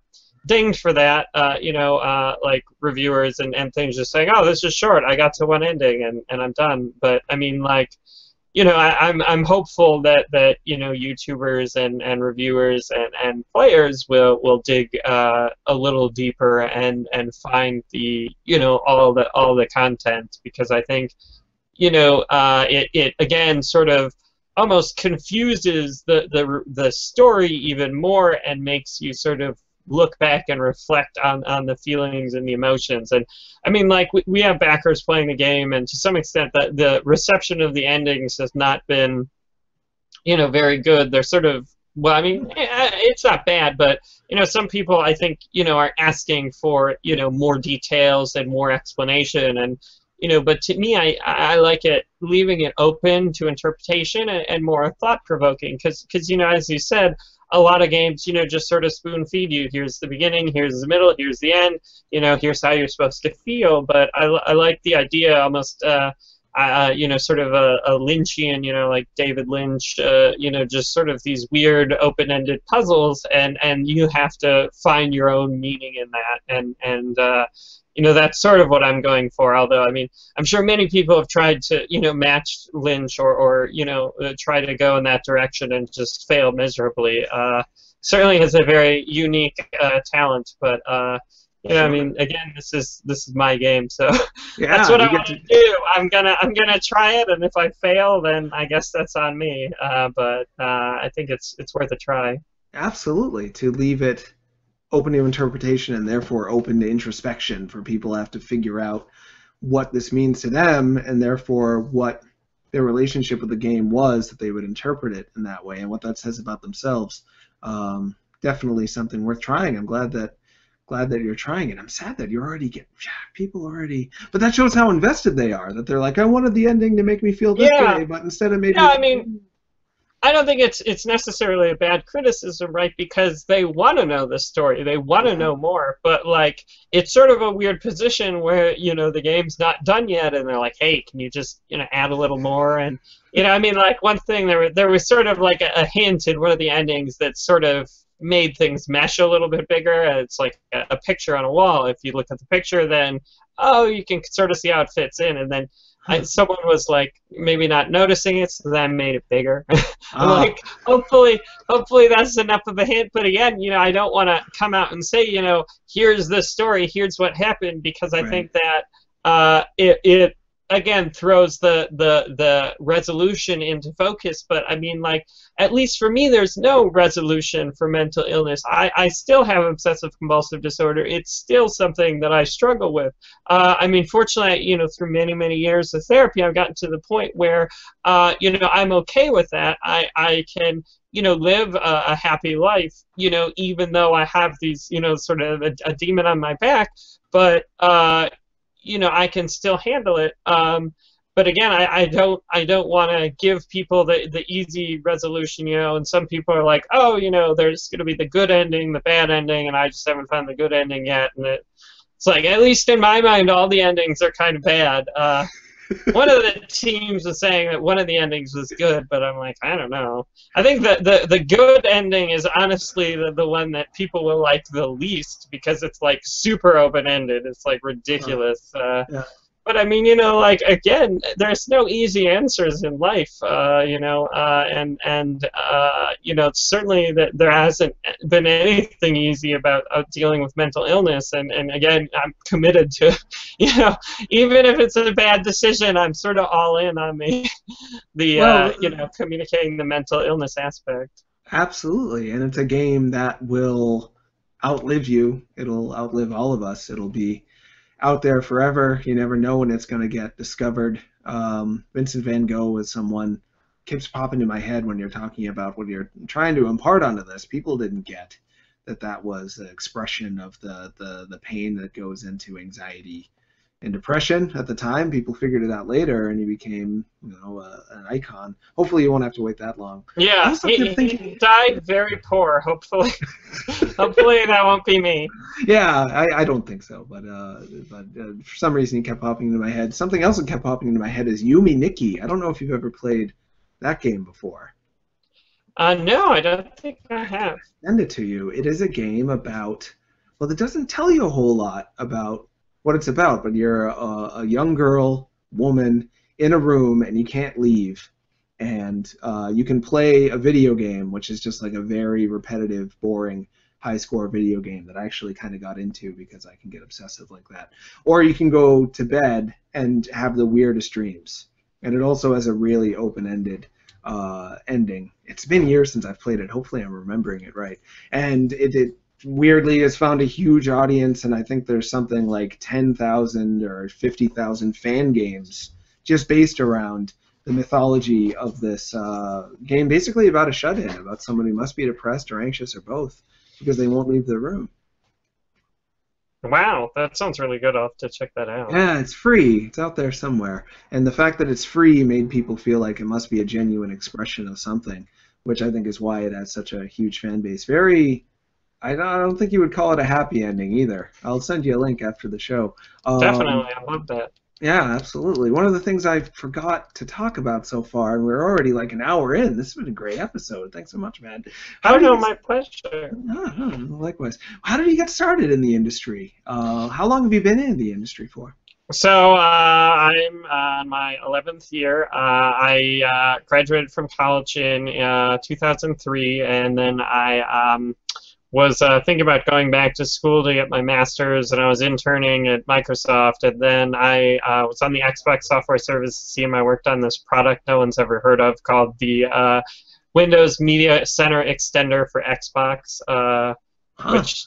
dinged for that, you know, like reviewers and things just saying, oh, this is short, I got to one ending and I'm done. But I mean, like, you know, I'm hopeful that you know, YouTubers and reviewers and players will dig a little deeper and find the, you know, all the content, because I think, you know, it again sort of almost confuses the story even more and makes you sort of look back and reflect on the feelings and the emotions. And I mean, like, we have backers playing the game, and to some extent the reception of the endings has not been, you know, very good. They're sort of, well, I mean, it's not bad, but, you know, some people, I think, you know, are asking for, you know, more details and more explanation. And, you know, but to me, I like it, leaving it open to interpretation and more thought-provoking, because, you know, as you said, a lot of games, you know, just sort of spoon-feed you. Here's the beginning, here's the middle, here's the end, you know, here's how you're supposed to feel. But I like the idea, almost, you know, sort of a Lynchian, you know, like David Lynch, you know, just sort of these weird open-ended puzzles, and you have to find your own meaning in that, and you know, that's sort of what I'm going for. Although, I mean, I'm sure many people have tried to, you know, match Lynch or you know, try to go in that direction and just fail miserably. Certainly has a very unique talent, but you know, I mean, again, this is my game, so Yeah, that's what I you want get to do. I'm gonna try it, and if I fail, then I guess that's on me. But I think it's worth a try. Absolutely, to leave it open to interpretation and therefore open to introspection for people to have to figure out what this means to them, and therefore what their relationship with the game was, that they would interpret it in that way and what that says about themselves. Definitely something worth trying. I'm glad that you're trying it. I'm sad that you already get people already, but that shows how invested they are. That they're like, I wanted the ending to make me feel this way, but instead of maybe. Yeah, I mean, I don't think it's necessarily a bad criticism, right? Because they want to know the story, they want to know more. But like, it's sort of a weird position where, you know, the game's not done yet, and they're like, hey, can you just, you know, add a little more? And, you know, I mean, like, one thing, there was sort of like a hint in one of the endings that sort of made things mesh a little bit bigger. It's like a picture on a wall. If you look at the picture, then you can sort of see how it fits in. And then someone was like maybe not noticing it, so then made it bigger. I'm like, hopefully that's enough of a hint. But again, you know, I don't want to come out and say, you know, here's the story, here's what happened, because I think that it again throws the resolution into focus. But I mean, like, at least for me, there's no resolution for mental illness. I still have obsessive compulsive disorder. It's still something that I struggle with. I mean, fortunately, you know, through many years of therapy, I've gotten to the point where you know, I'm okay with that. I can, you know, live a happy life, you know, even though I have these, you know, sort of a demon on my back. But you know, I can still handle it. But again, I don't want to give people the easy resolution, you know. And some people are like, oh, you know, there's going to be the good ending, the bad ending, and I just haven't found the good ending yet. And it's like, at least in my mind, all the endings are kind of bad. One of the teams was saying that one of the endings was good, but I'm like, I don't know. I think that the good ending is honestly the one that people will like the least, because it's like super open-ended. It's like ridiculous. But I mean, you know, like, again, there's no easy answers in life, you know, and you know, certainly that there hasn't been anything easy about dealing with mental illness. And again, I'm committed to, you know, even if it's a bad decision, I'm sort of all in on the you know, communicating the mental illness aspect. Absolutely, and it's a game that will outlive you. It'll outlive all of us. It'll be out there forever. You never know when it's going to get discovered. Vincent van Gogh is someone keeps popping into my head when you're talking about what you're trying to impart onto this. People didn't get that was the expression of the pain that goes into anxiety and depression at the time. People figured it out later, and he became, you know, an icon. Hopefully, you won't have to wait that long. Yeah, he died very poor. Hopefully, hopefully that won't be me. Yeah, I don't think so, but for some reason he kept popping into my head. Something else that kept popping into my head is Yumi Nikki. I don't know if you've ever played that game before. No, I don't think I have. Send it to you. It is a game about, well, it doesn't tell you a whole lot about what it's about, but you're a young girl, woman, in a room, and you can't leave. And you can play a video game, which is just like a very repetitive, boring, high-score video game that I actually kind of got into because I can get obsessive like that. Or you can go to bed and have the weirdest dreams. And it also has a really open-ended ending. It's been years since I've played it. Hopefully I'm remembering it right. And it weirdly has found a huge audience, and I think there's something like 10,000 or 50,000 fan games just based around the mythology of this game, basically about a shut-in, about someone who must be depressed or anxious or both because they won't leave their room. Wow, that sounds really good. I'll have to check that out. Yeah, it's free. It's out there somewhere. And the fact that it's free made people feel like it must be a genuine expression of something, which I think is why it has such a huge fan base. I don't think you would call it a happy ending either. I'll send you a link after the show. Definitely, I love that. Yeah, absolutely. One of the things I forgot to talk about so far, and we're already like an hour in. This has been a great episode. Thanks so much, man. My pleasure. Likewise. How did you get started in the industry? How long have you been in the industry for? So I'm on my 11th year. I graduated from college in 2003, and then I was thinking about going back to school to get my master's, and I was interning at Microsoft, and then I was on the Xbox software services team. I worked on this product no one's ever heard of called the Windows Media Center Extender for Xbox, which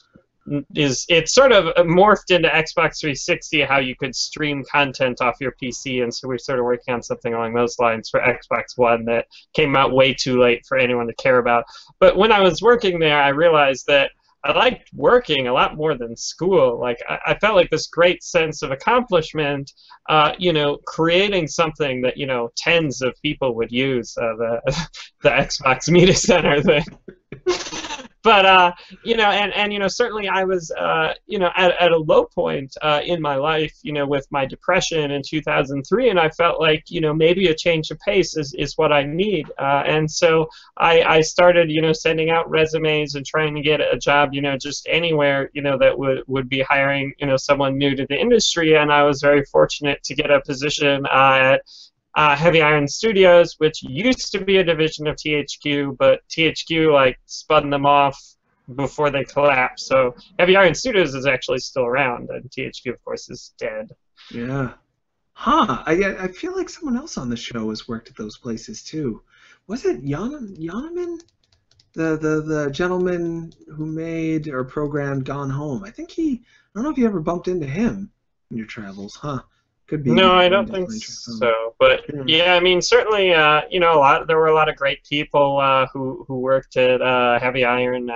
it's sort of morphed into Xbox 360, how you could stream content off your PC, and so we're sort of working on something along those lines for Xbox One that came out way too late for anyone to care about. But when I was working there, I realized that I liked working a lot more than school. Like I felt like this great sense of accomplishment, creating something that tens of people would use, the Xbox Media Center thing. But certainly I was at a low point in my life, with my depression in 2003, and I felt like maybe a change of pace is what I need, and so I started sending out resumes and trying to get a job just anywhere that would be hiring someone new to the industry, and I was very fortunate to get a position at Heavy Iron Studios, which used to be a division of THQ, but THQ spun them off before they collapsed. So Heavy Iron Studios is actually still around, and THQ, of course, is dead. Yeah. Huh. I feel like someone else on the show has worked at those places too. Was it Yoneman? The gentleman who made or programmed Gone Home. I don't know if you ever bumped into him in your travels, huh? Could be. No, I don't think so. But yeah, I mean, certainly, there were a lot of great people who worked at Heavy Iron.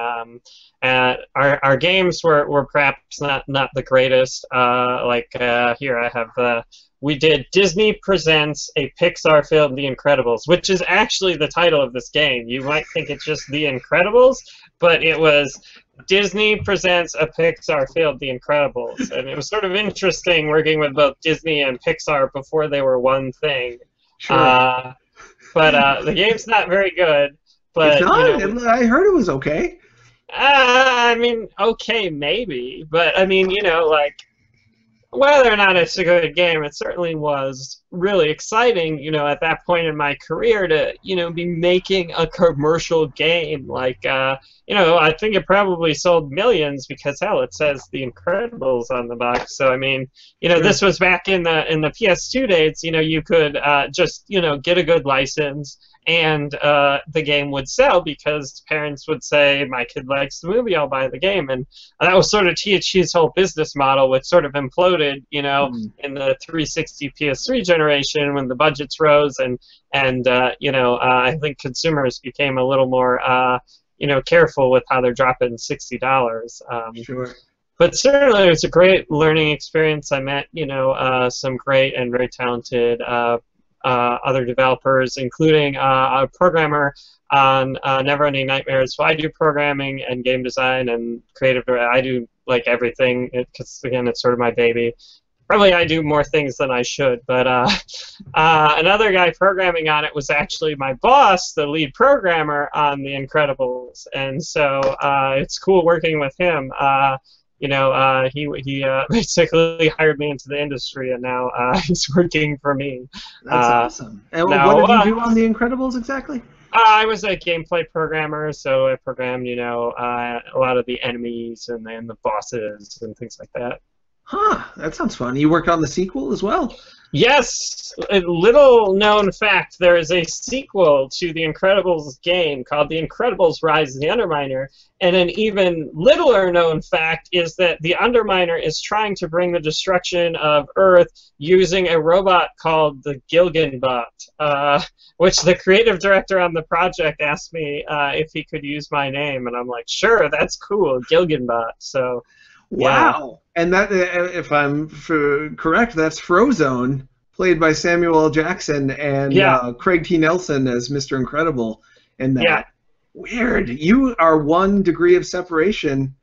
Our games were perhaps not the greatest. Here I have we did Disney Presents a Pixar film, The Incredibles, which is actually the title of this game. You might think it's just The Incredibles, but it was Disney Presents a Pixar film, The Incredibles. And it was sort of interesting working with both Disney and Pixar before they were one thing. Sure. But the game's not very good. But, it's not? I heard it was okay. I mean, okay, maybe. But, I mean, whether or not it's a good game, it certainly was really exciting, at that point in my career to, be making a commercial game. I think it probably sold millions because, hell, it says The Incredibles on the box. So, I mean, this was back in the PS2 days. You could just, get a good license, and the game would sell because parents would say, my kid likes the movie, I'll buy the game. And that was sort of THQ's whole business model, which sort of imploded, in the 360 PS3 generation when the budgets rose, and I think consumers became a little more, careful with how they're dropping $60. Sure. But certainly it was a great learning experience. I met, some great and very talented other developers, including a programmer on Neverending Nightmares. So I do programming and game design and creative. I do everything because again, it's sort of my baby. Probably I do more things than I should, but another guy programming on it was actually my boss, the lead programmer on The Incredibles, and so it's cool working with him. He basically hired me into the industry, and now he's working for me. That's awesome. And what did you do on The Incredibles exactly? I was a gameplay programmer, so I programmed, a lot of the enemies and the bosses and things like that. Huh, that sounds fun. You worked on the sequel as well? Yes, a little known fact, there is a sequel to the Incredibles game called The Incredibles Rise of the Underminer, and an even littler known fact is that the Underminer is trying to bring the destruction of Earth using a robot called the Gilgenbach, which the creative director on the project asked me if he could use my name, and I'm like, sure, that's cool, Gilgenbach, so... Wow. Yeah. And that, if I'm correct, that's Frozone, played by Samuel L. Jackson, and Craig T. Nelson as Mr. Incredible in that. Yeah. Weird. You are 1 degree of separation,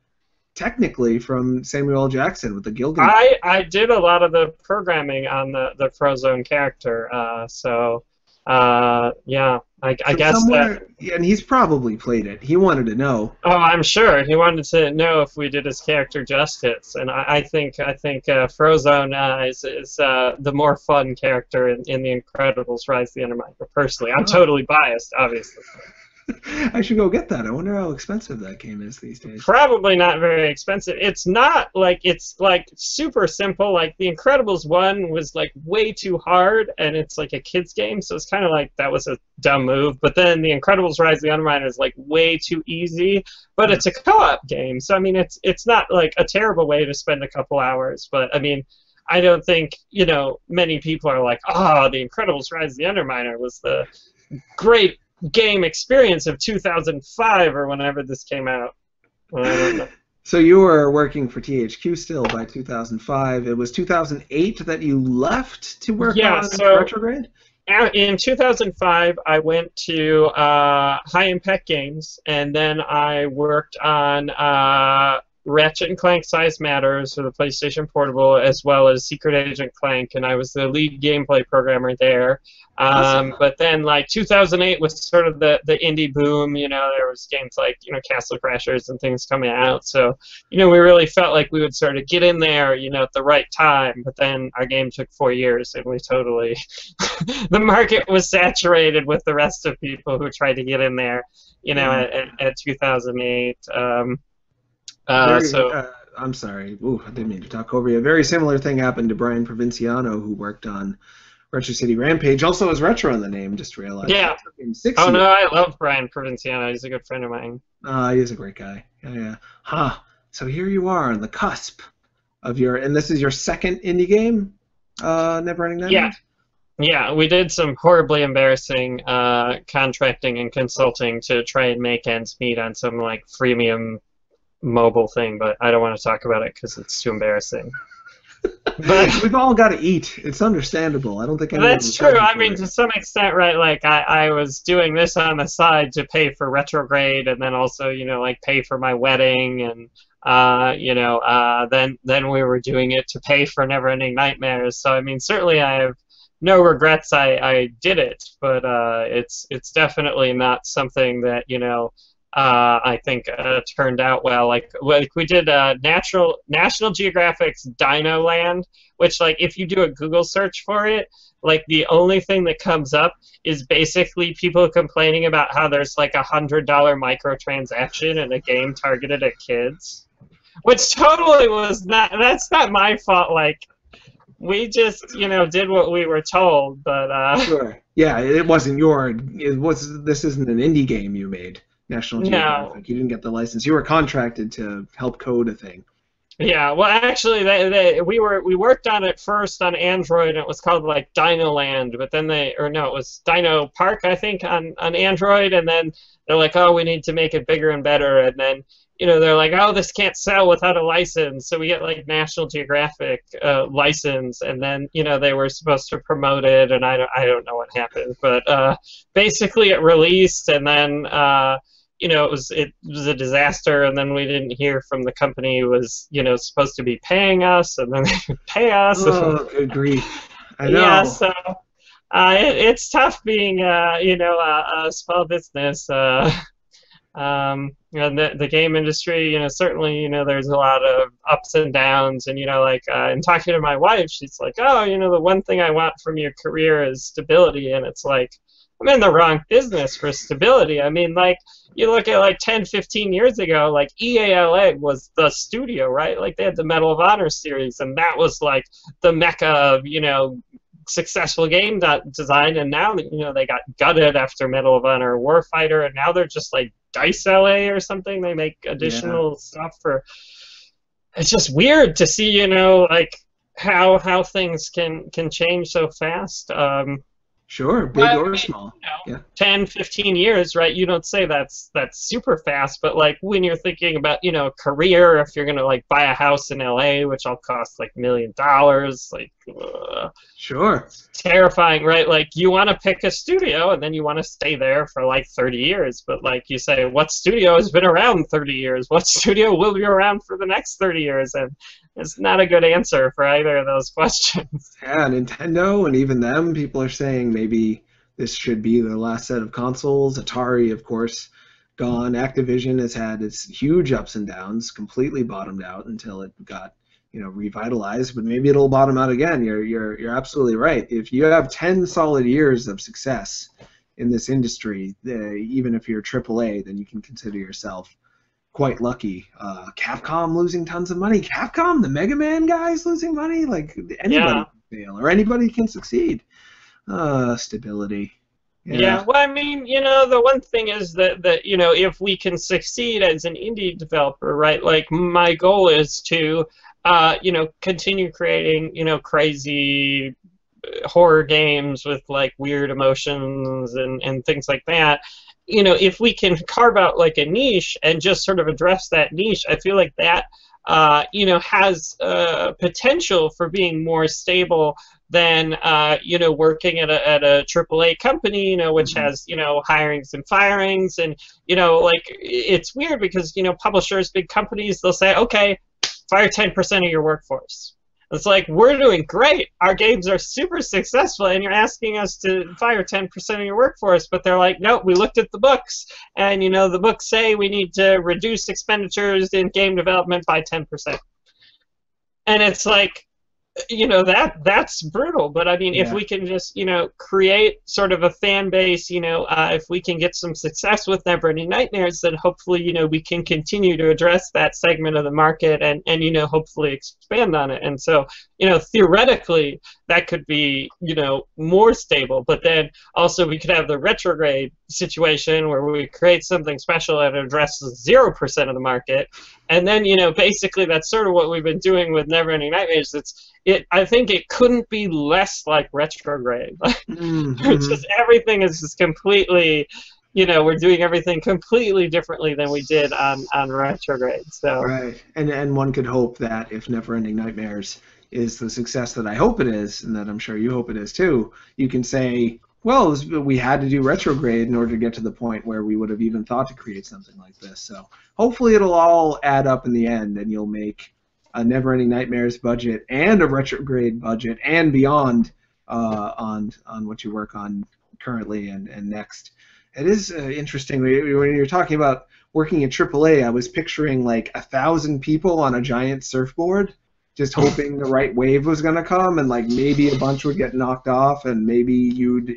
technically, from Samuel L. Jackson with the Gilgan. I did a lot of the programming on the Frozone character, yeah. I guess that... Yeah, and he's probably played it. He wanted to know. Oh, I'm sure he wanted to know if we did his character justice, and I think Frozone is the more fun character in the Incredibles: Rise of the Underminer. Personally, I'm totally biased, obviously. I should go get that. I wonder how expensive that game is these days. Probably not very expensive. It's not like it's like super simple. Like the Incredibles 1 was like way too hard, and it's like a kid's game, so it's kind of like that was a dumb move. But then the Incredibles Rise of the Underminer is like way too easy, but it's a co-op game, so I mean it's not like a terrible way to spend a couple hours. But I mean, I don't think many people are like, oh, the Incredibles Rise of the Underminer was the great game experience of 2005 or whenever this came out. Well, I don't know. So you were working for THQ still by 2005. It was 2008 that you left to work on RetroGrade? In 2005, I went to High Impact Games, and then I worked on Ratchet & Clank Size Matters for the PlayStation Portable, as well as Secret Agent Clank, and I was the lead gameplay programmer there. Awesome. But then, like, 2008 was sort of the indie boom. There was games like, Castle Crashers and things coming out. So, we really felt like we would sort of get in there, at the right time. But then our game took 4 years, and we totally... the market was saturated with the rest of people who tried to get in there, at 2008. I'm sorry. Ooh, I didn't mean to talk over you. A very similar thing happened to Brian Provinciano, who worked on Retro City Rampage, also has Retro in the name, just realized. Yeah. Oh, no, I love Brian Provinciano. He's a good friend of mine. He's a great guy. Yeah. Huh. So here you are on the cusp of and this is your second indie game, Neverending Nightmares? Yeah, we did some horribly embarrassing contracting and consulting to try and make ends meet on some, like, freemium mobile thing, but I don't want to talk about it because it's too embarrassing. But we've all got to eat. It's understandable. I don't think that's true. I mean, to some extent, right? Like I was doing this on the side to pay for RetroGrade, and then also, like pay for my wedding, and then we were doing it to pay for Neverending Nightmares. So I mean, certainly I have no regrets. I did it, but it's definitely not something that I think turned out well. Like we did National Geographic's Dino Land, which, like, if you do a Google search for it, like the only thing that comes up is basically people complaining about how there's like $100 microtransaction in a game targeted at kids, which totally was not. That's not my fault. Like, we just did what we were told, but sure. Yeah, it wasn't this isn't an indie game you made. National Geographic. No. You didn't get the license. You were contracted to help code a thing. Yeah, well, actually, we worked on it first on Android, and it was called like Dino Land, but then it was Dino Park, I think, on Android, and then they're like, oh, we need to make it bigger and better, and then they're like, oh, this can't sell without a license, so we get like National Geographic license, and then they were supposed to promote it, and I don't know what happened, but basically it released, and then. It was a disaster, and then we didn't hear from the company who was supposed to be paying us, and then they would pay us. Oh, good grief! I know. Yeah, so it's tough being a small business. And the game industry, certainly, there's a lot of ups and downs, and in talking to my wife, she's like, oh, the one thing I want from your career is stability, and it's like, I'm in the wrong business for stability. I mean, like, you look at like 10, 15 years ago, like EALA was the studio, right? Like they had the Medal of Honor series, and that was like the mecca of, successful game design. And now, they got gutted after Medal of Honor Warfighter, and now they're just like Dice LA or something. They make additional stuff for. It's just weird to see, like how things can change so fast. Sure, big or small. 10, 15 years, right? You don't say that's super fast, but like when you're thinking about, career, if you're gonna like buy a house in LA, which will cost like $1 million, like sure, terrifying, right? Like you want to pick a studio and then you want to stay there for like 30 years, but like you say, what studio has been around 30 years? What studio will be around for the next 30 years? And it's not a good answer for either of those questions. Yeah, Nintendo and even them, people are saying maybe this should be their last set of consoles. Atari, of course, gone. Activision has had its huge ups and downs, completely bottomed out until it got, revitalized. But maybe it'll bottom out again. You're absolutely right. If you have 10 solid years of success in this industry, even if you're AAA, then you can consider yourself quite lucky. Capcom losing tons of money. Capcom, the Mega Man guys losing money. Like anybody can fail, or anybody can succeed. Stability. Yeah. Well, I mean, the one thing is that if we can succeed as an indie developer, right? Like my goal is to, continue creating, crazy horror games with like weird emotions and things like that. If we can carve out like a niche and just sort of address that niche, I feel like that, has potential for being more stable than, working at a AAA company, which has, hirings and firings. And, like it's weird because, publishers, big companies, they'll say, okay, fire 10% of your workforce. It's like, we're doing great. Our games are super successful, and you're asking us to fire 10% of your workforce. But they're like, no, we looked at the books, and, the books say we need to reduce expenditures in game development by 10%. And it's like, that's brutal. But, I mean, if we can just, create sort of a fan base, if we can get some success with Neverending Nightmares, then hopefully, we can continue to address that segment of the market and hopefully expand on it. And so, theoretically, that could be, more stable. But then also we could have the RetroGrade situation where we create something special that addresses 0% of the market. And then, basically that's sort of what we've been doing with Neverending Nightmares. I think it couldn't be less like RetroGrade. It's just everything is just completely, we're doing everything completely differently than we did on RetroGrade. So right, and one could hope that if Neverending Nightmares is the success that I hope it is, and that I'm sure you hope it is too, you can say, well, we had to do RetroGrade in order to get to the point where we would have even thought to create something like this. So hopefully it'll all add up in the end, and you'll make a Neverending Nightmares budget and a RetroGrade budget and beyond on what you work on currently and next. It is interesting when you're talking about working at AAA. I was picturing like 1,000 people on a giant surfboard, just hoping the right wave was going to come, and like maybe a bunch would get knocked off, and maybe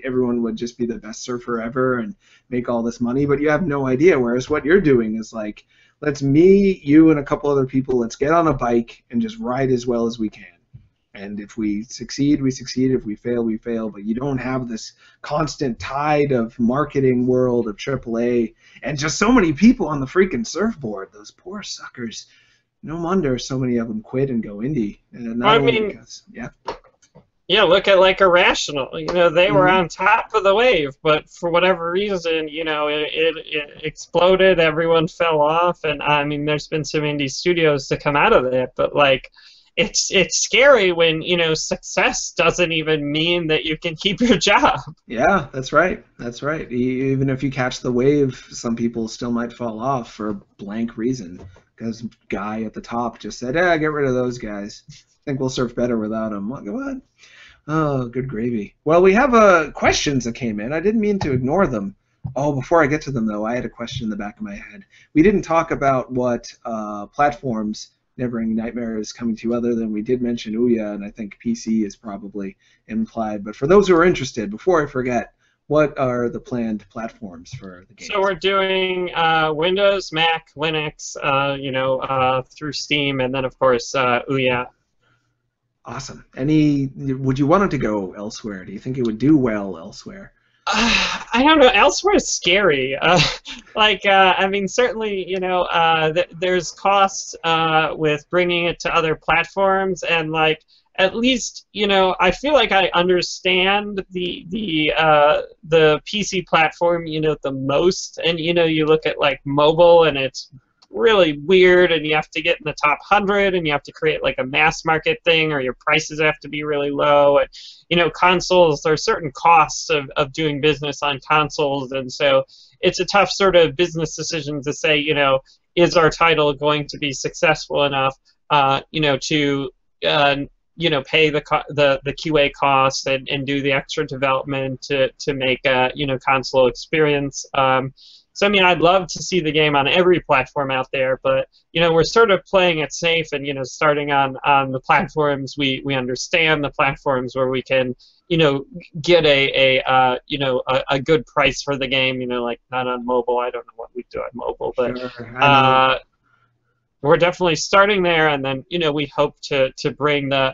everyone would just be the best surfer ever and make all this money. But you have no idea. Whereas what you're doing is like, let's me, you, and a couple other people, let's get on a bike and just ride as well as we can. And if we succeed, we succeed. If we fail, we fail. But you don't have this constant tide of marketing world of AAA and just so many people on the freaking surfboard. Those poor suckers. No wonder so many of them quit and go indie. Yeah, look at like Irrational. They were on top of the wave, but for whatever reason, it exploded. Everyone fell off, and I mean, there's been some indie studios to come out of it, but like, it's scary when success doesn't even mean that you can keep your job. Yeah, that's right. That's right. Even if you catch the wave, some people still might fall off for a blank reason. Because guy at the top just said, get rid of those guys. I think we'll surf better without them. What? Oh, good gravy. Well, we have questions that came in. I didn't mean to ignore them. Oh, before I get to them, though, I had a question in the back of my head. We didn't talk about what platforms Neverending Nightmare is coming to, other than we did mention Ouya, and I think PC is probably implied. But for those who are interested, before I forget, What are the planned platforms for the game? So we're doing Windows, Mac, Linux, through Steam, and then of course Ouya. Awesome. Would you want it to go elsewhere? Do you think it would do well elsewhere? I don't know. Elsewhere is scary. I mean, certainly, there's costs with bringing it to other platforms, and at least, I feel like I understand the PC platform, the most, and you look at mobile, and it's really weird, and you have to get in the top 100, and you have to create a mass market thing, or your prices have to be really low, and consoles, there are certain costs of doing business on consoles, and so it's a tough sort of business decision to say, is our title going to be successful enough to pay the QA costs and do the extra development to make a console experience. So I mean, I'd love to see the game on every platform out there, but we're sort of playing it safe and starting on the platforms we understand, the platforms where we can get a good price for the game. Not on mobile. I don't know what we do on mobile, but Sure, we're definitely starting there, and then we hope to bring the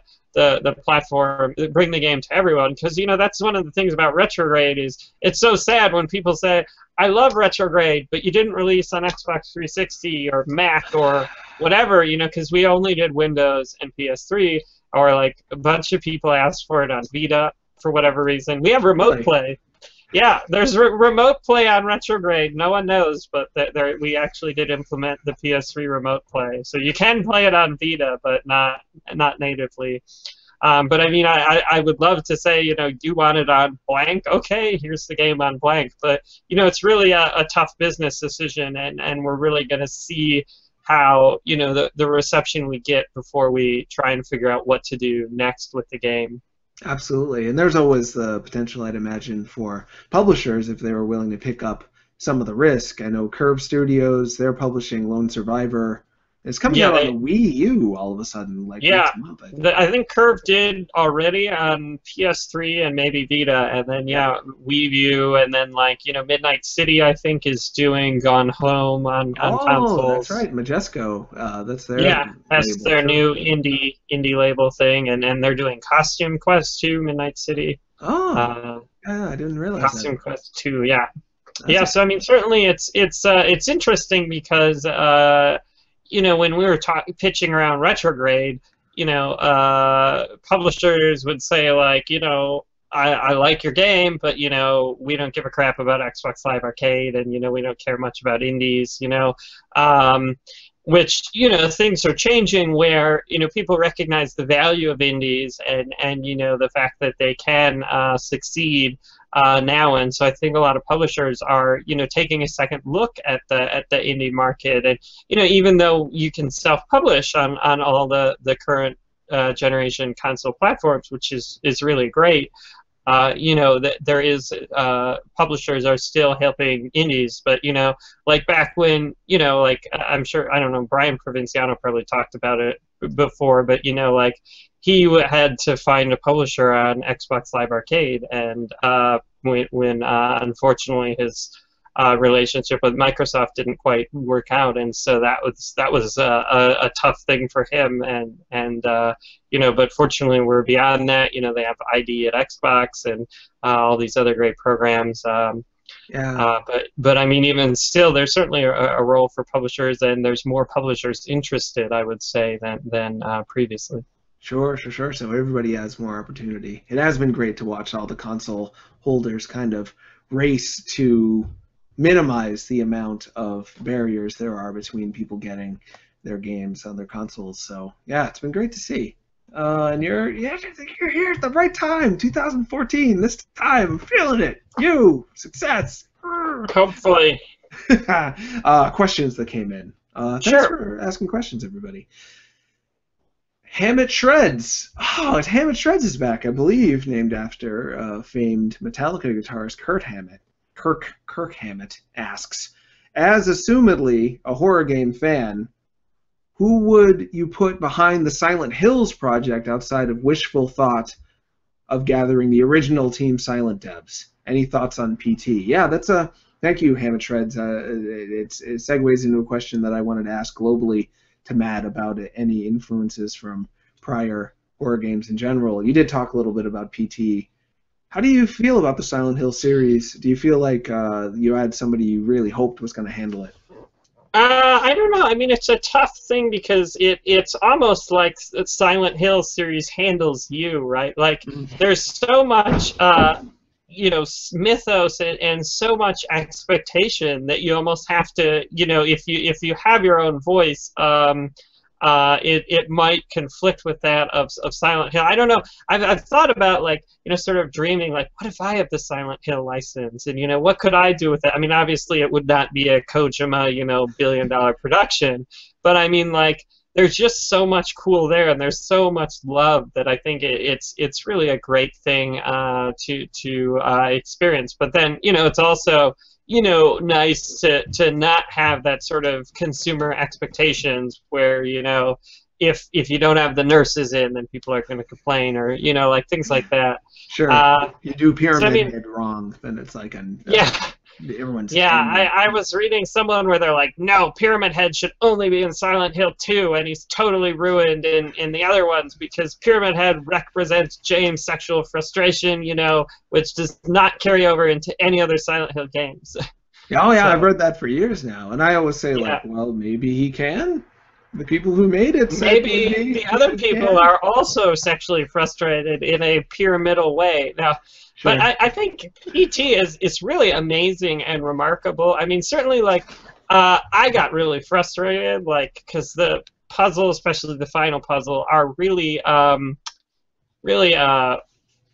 platform, bring the game to everyone, because that's one of the things about RetroGrade is it's so sad when people say, I love RetroGrade, but you didn't release on Xbox 360 or Mac or whatever, because we only did Windows and PS3, or a bunch of people asked for it on Vita for whatever reason. We have remote play. Yeah, there's remote play on RetroGrade. No one knows, but we actually did implement the PS3 remote play. So you can play it on Vita, but not natively. But I mean, I would love to say, you want it on blank? Okay, here's the game on blank. But, it's really a tough business decision, and we're really going to see how, the reception we get before we try and figure out what to do next with the game. Absolutely, and there's always the potential, I'd imagine, for publishers if they were willing to pick up some of the risk. I know Curve Studios, they're publishing Lone Survivor. It's coming out on the Wii U all of a sudden, next month, I think. I think Curve did already on PS3 and maybe Vita, and then Wii U, and then Midnight City, I think, is doing Gone Home on consoles. Oh, that's right, Majesco. That's their that's their new indie label thing, and they're doing Costume Quest 2, Midnight City. Oh, I didn't realize Costume Quest 2, yeah. So I mean, certainly it's interesting because when we were pitching around RetroGrade, publishers would say I like your game, but we don't give a crap about Xbox Live Arcade, and we don't care much about indies, which things are changing where people recognize the value of indies and the fact that they can succeed now, and so I think a lot of publishers are taking a second look at the indie market, and even though you can self-publish on all the current generation console platforms, which is really great. There is publishers are still helping indies, but back when I'm sure, I don't know, Brian Provinciano probably talked about it before, but he had to find a publisher on Xbox Live Arcade, and when unfortunately his relationship with Microsoft didn't quite work out, and so that was a tough thing for him, and but fortunately we're beyond that. They have ID at Xbox and all these other great programs. But I mean, even still, there's certainly a role for publishers, and there's more publishers interested, I would say, than previously. Sure. So everybody has more opportunity. It has been great to watch all the console holders kind of race to minimize the amount of barriers there are between people getting their games on their consoles. So yeah, it's been great to see. And you're here at the right time, 2014. This time, I'm feeling it. Success. Hopefully. Questions that came in. Thanks Sure. for asking questions, everybody. Hammett Shreds. Oh, Hammett Shreds is back, I believe, named after famed Metallica guitarist Kirk Hammett asks, as assumedly a horror game fan, who would you put behind the Silent Hills project outside of wishful thought of gathering the original Team Silent devs? Any thoughts on PT? Yeah, that's a thank you, Hammer Shreds. It segues into a question that I wanted to ask globally to Matt about any influences from prior horror games in general. You did talk a little bit about PT. How do you feel about the Silent Hill series? Do you feel like you had somebody you really hoped was going to handle it? I don't know. I mean, it's a tough thing because it's almost like the Silent Hill series handles you, right? Like, there's so much, mythos and so much expectation that you almost have to, if you have your own voice, it might conflict with that of Silent Hill. I don't know. I've thought about, like, sort of dreaming, like, what if I have the Silent Hill license, and what could I do with it? I mean, obviously it would not be a Kojima, billion-dollar production, but I mean, like, there's just so much cool there, and there's so much love that I think it's really a great thing to experience. But then, it's also nice to not have that sort of consumer expectations where, if you don't have the nurses in, then people are going to complain, or, like things like that. Sure. You do Pyramid Head wrong, then it's like everyone's. Yeah, I was reading someone where they're like, no, Pyramid Head should only be in Silent Hill 2, and he's totally ruined in the other ones because Pyramid Head represents James' sexual frustration, which does not carry over into any other Silent Hill games. Oh, yeah, I've read that for years now, and I always say, like, well, maybe he can. The people who made it said maybe the other people are also sexually frustrated in a pyramidal way. Now, sure. But I think PT is really amazing and remarkable. I mean, certainly, like, I got really frustrated, like, because the puzzle, especially the final puzzle, are really, really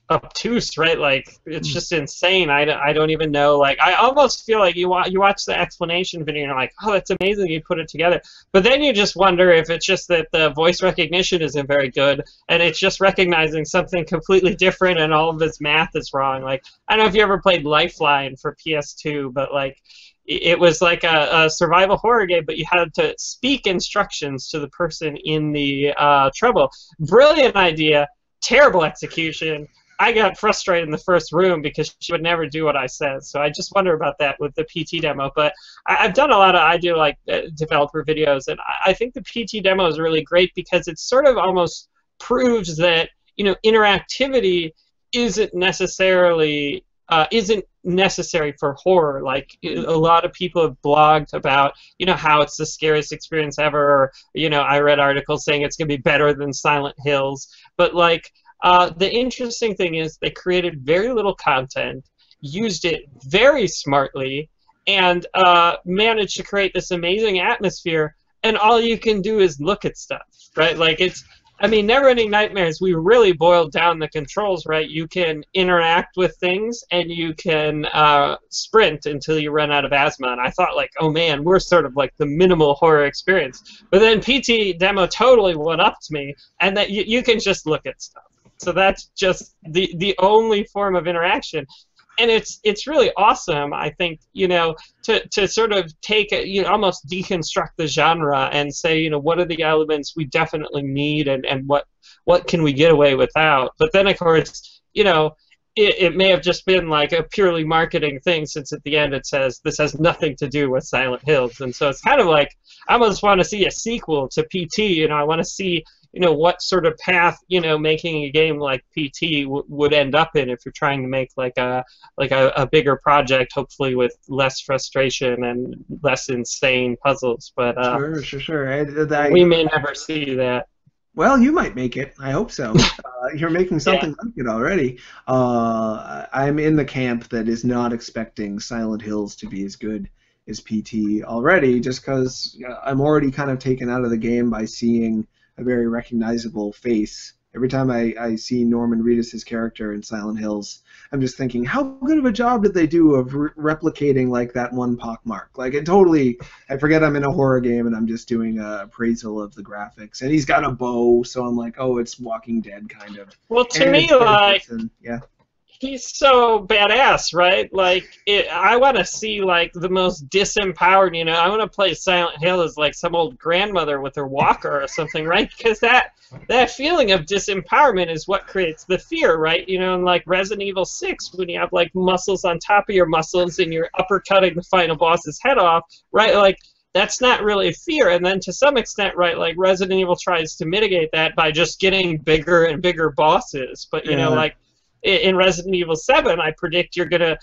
obtuse, right? Like, it's just insane. I don't even know. Like, I almost feel like you watch the explanation video and you're like, oh, that's amazing, you put it together. But then you just wonder if it's just that the voice recognition isn't very good, and it's just recognizing something completely different, and all of its math is wrong. Like, I don't know if you ever played Lifeline for PS2, but, like, it was like a survival horror game, but you had to speak instructions to the person in the trouble. Brilliant idea, terrible execution. I got frustrated in the first room because she would never do what I said. So I just wonder about that with the PT demo. But I've done a lot of, I do like developer videos, and I think the PT demo is really great because it sort of almost proves that, interactivity isn't necessarily isn't necessary for horror. Like, a lot of people have blogged about, how it's the scariest experience ever, or, I read articles saying it's going to be better than Silent Hills. But, like, the interesting thing is they created very little content, used it very smartly, and managed to create this amazing atmosphere, and all you can do is look at stuff, right? Like, Neverending Nightmares, we really boiled down the controls, right? You can interact with things, and you can sprint until you run out of asthma. And I thought, like, oh man, we're sort of like the minimal horror experience. But then PT demo totally went up to me, and that you can just look at stuff. So that's just the only form of interaction. And it's really awesome, I think, to sort of take almost deconstruct the genre and say, what are the elements we definitely need, and what can we get away without. But then, of course, it may have just been like a purely marketing thing, since at the end it says this has nothing to do with Silent Hills. And so it's kind of like, I almost want to see a sequel to PT. I want to see what sort of path making a game like PT would end up in, if you're trying to make like a bigger project, hopefully with less frustration and less insane puzzles. But sure. We may never see that. Well, you might make it. I hope so. You're making something like it already. I'm in the camp that is not expecting Silent Hills to be as good as PT already, just because I'm already kind of taken out of the game by seeing a very recognizable face. Every time I see Norman Reedus' character in Silent Hills, I'm just thinking, how good of a job did they do of replicating like that one pockmark? Like, it totally, I forget I'm in a horror game and I'm just doing a appraisal of the graphics. And he's got a bow, so I'm like, oh, it's Walking Dead kind of. Well, to me, like, He's so badass, right? Like, I want to see like the most disempowered. I want to play Silent Hill as like some old grandmother with her walker or something, right? Because that feeling of disempowerment is what creates the fear, right? In like Resident Evil 6, when you have like muscles on top of your muscles and you're uppercutting the final boss's head off, right? Like, that's not really fear. And then to some extent, right, like Resident Evil tries to mitigate that by just getting bigger and bigger bosses. But like in Resident Evil 7, I predict you're gonna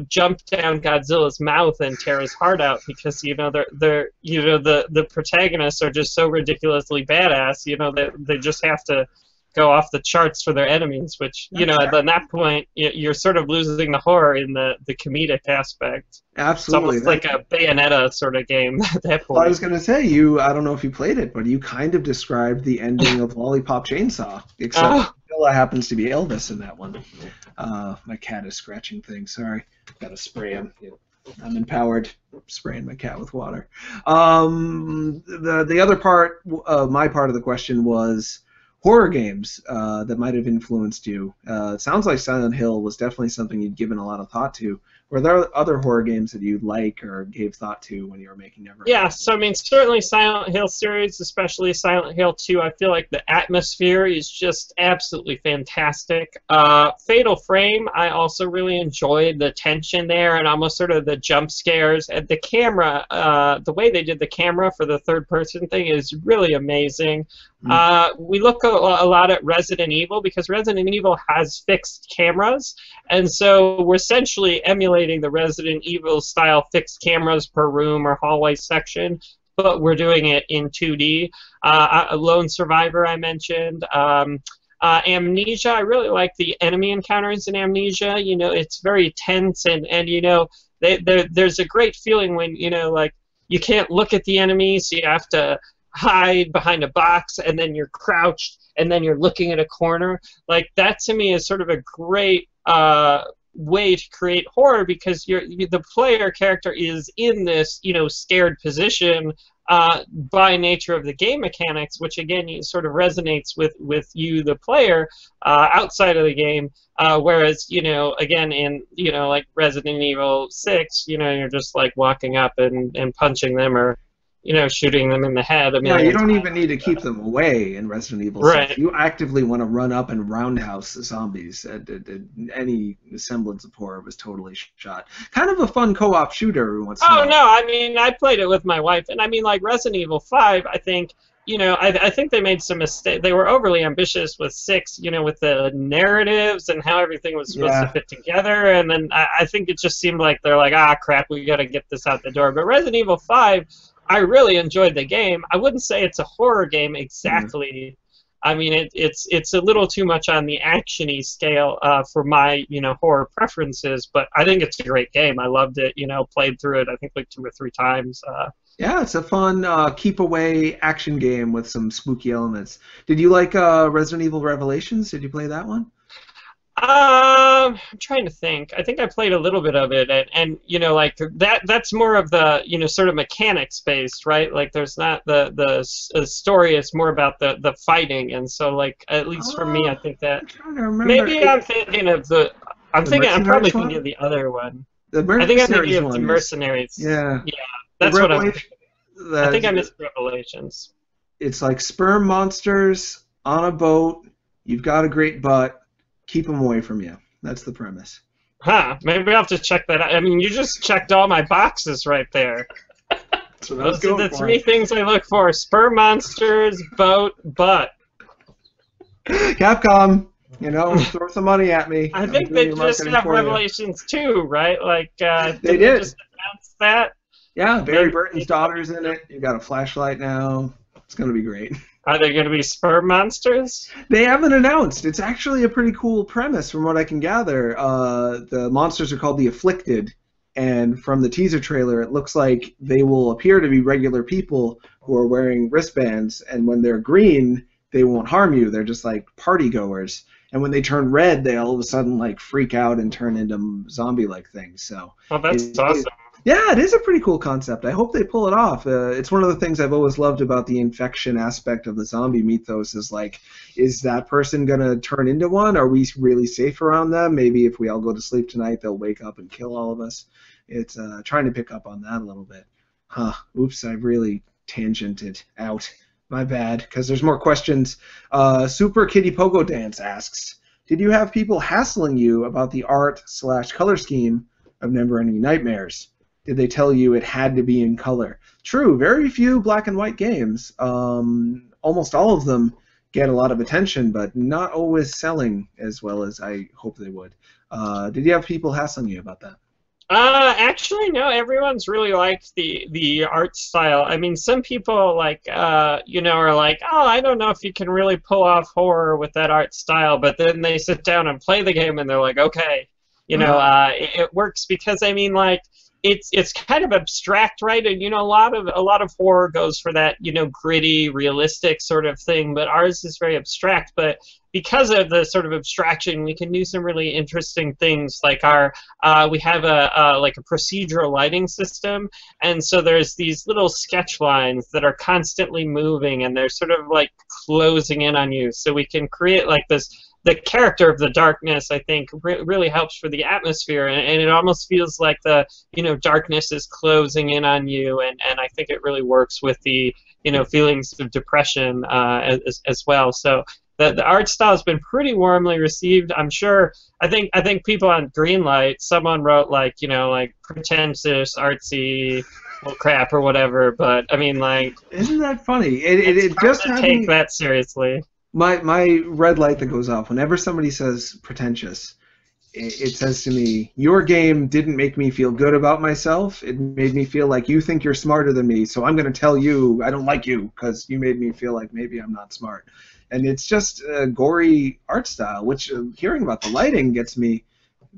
jump down Godzilla's mouth and tear his heart out because they're the protagonists are just so ridiculously badass. That they just have to go off the charts for their enemies, which at that point you're sort of losing the horror in the comedic aspect. Absolutely, it's almost like a Bayonetta sort of game at that point. Well, I was going to say, I don't know if you played it, but you kind of described the ending of Lollipop Chainsaw, except Villa happens to be Elvis in that one. My cat is scratching things. Sorry, got to spray him. I'm empowered, spraying my cat with water. The other part, my part of the question was horror games that might have influenced you. It sounds like Silent Hill was definitely something you'd given a lot of thought to. Were there other horror games that you like or gave thought to when you were making Neverending? Yeah, so I mean, certainly Silent Hill series, especially Silent Hill 2, I feel like the atmosphere is just absolutely fantastic. Fatal Frame, I also really enjoyed the tension there and almost sort of the jump scares. And the camera, the way they did the camera for the third-person thing is really amazing. We look a lot at Resident Evil because Resident Evil has fixed cameras, and so we're essentially emulating the Resident Evil style fixed cameras per room or hallway section, but we're doing it in 2D. Lone Survivor I mentioned. Amnesia, I really like the enemy encounters in Amnesia. It's very tense and there's a great feeling when like you can't look at the enemy, so you have to hide behind a box, and then you're crouched, and then you're looking at a corner. Like, that to me is sort of a great way to create horror because the player character is in this scared position by nature of the game mechanics, which again sort of resonates with you, the player, outside of the game. Whereas again in like Resident Evil 6, you're just like walking up and punching them or shooting them in the head. I mean, yeah, you don't even need to keep them away in Resident Evil 6. Right. You actively want to run up and roundhouse the zombies. Any semblance of horror was totally shot. Kind of a fun co-op shooter every once in a while. Oh, no, I mean, I played it with my wife, and I mean, like, Resident Evil 5, I think, I think they made some mistakes. They were overly ambitious with 6, with the narratives and how everything was supposed to fit together, and then I think it just seemed like they're like, crap, we got to get this out the door. But Resident Evil 5, I really enjoyed the game. I wouldn't say it's a horror game exactly. I mean, it's a little too much on the action-y scale for my horror preferences, but I think it's a great game. I loved it. Played through it I think like 2 or 3 times. Yeah, it's a fun keep-away action game with some spooky elements. Did you like Resident Evil Revelations? Did you play that one? I'm trying to think. I think I played a little bit of it, and like that's more of the sort of mechanics based, right? Like there's not the story. It's more about the fighting, and so like at least for me, I think that maybe I'm thinking of the. I'm probably thinking of the other one. I think I'm thinking of the Mercenaries. Yeah, that's what I'm. I think I missed Revelations. It's like sperm monsters on a boat. You've got a great butt. Keep them away from you. That's the premise. Maybe I'll have to check that out. I mean, you just checked all my boxes right there. That's what I was Those are going the for. 3 things I look for. Sperm monsters, boat, butt. Capcom, throw some money at me. I think they just have Revelations 2, right? Like, they did. They just announce that? Yeah, Barry Burton's daughter's in it. You got a flashlight now. It's going to be great. Are they going to be sperm monsters? They haven't announced. It's actually a pretty cool premise from what I can gather. The monsters are called the Afflicted, and from the teaser trailer, it looks like they will appear to be regular people who are wearing wristbands, and when they're green, they won't harm you. They're just like party goers. And when they turn red, they all of a sudden like freak out and turn into zombie-like things. So that's awesome. Yeah, it is a pretty cool concept. I hope they pull it off. It's one of the things I've always loved about the infection aspect of the zombie mythos is like, is that person going to turn into one? Are we really safe around them? Maybe if we all go to sleep tonight, they'll wake up and kill all of us. It's trying to pick up on that a little bit. Huh. Oops, I've really tangented out. My bad, because there's more questions. Super Kitty Pogo Dance asks, did you have people hassling you about the art/color scheme of Neverending Nightmares? Did they tell you it had to be in color? True, very few black and white games. Almost all of them get a lot of attention, but not always selling as well as I hope they would. Did you have people hassling you about that? Actually, no. Everyone's really liked the art style. I mean, some people like are like, oh, I don't know if you can really pull off horror with that art style. But then they sit down and play the game, and they're like, okay, it works because I mean, like, it's kind of abstract, right? And a lot of horror goes for that gritty, realistic sort of thing. But ours is very abstract. But because of the sort of abstraction, we can do some really interesting things. Like we have a procedural lighting system, and so there's these little sketch lines that are constantly moving, and they're sort of like closing in on you. So we can create like this. The character of the darkness, I think, really helps for the atmosphere, and it almost feels like the darkness is closing in on you, and I think it really works with the feelings of depression as well. So the art style has been pretty warmly received. I'm sure. I think people on Greenlight, someone wrote like pretentious, artsy, well, crap or whatever. But I mean, like, isn't that funny? It just hard to take that seriously. My red light that goes off whenever somebody says pretentious, it says to me, your game didn't make me feel good about myself. It made me feel like you think you're smarter than me, so I'm going to tell you I don't like you because you made me feel like maybe I'm not smart. And it's just a gory art style, which hearing about the lighting gets me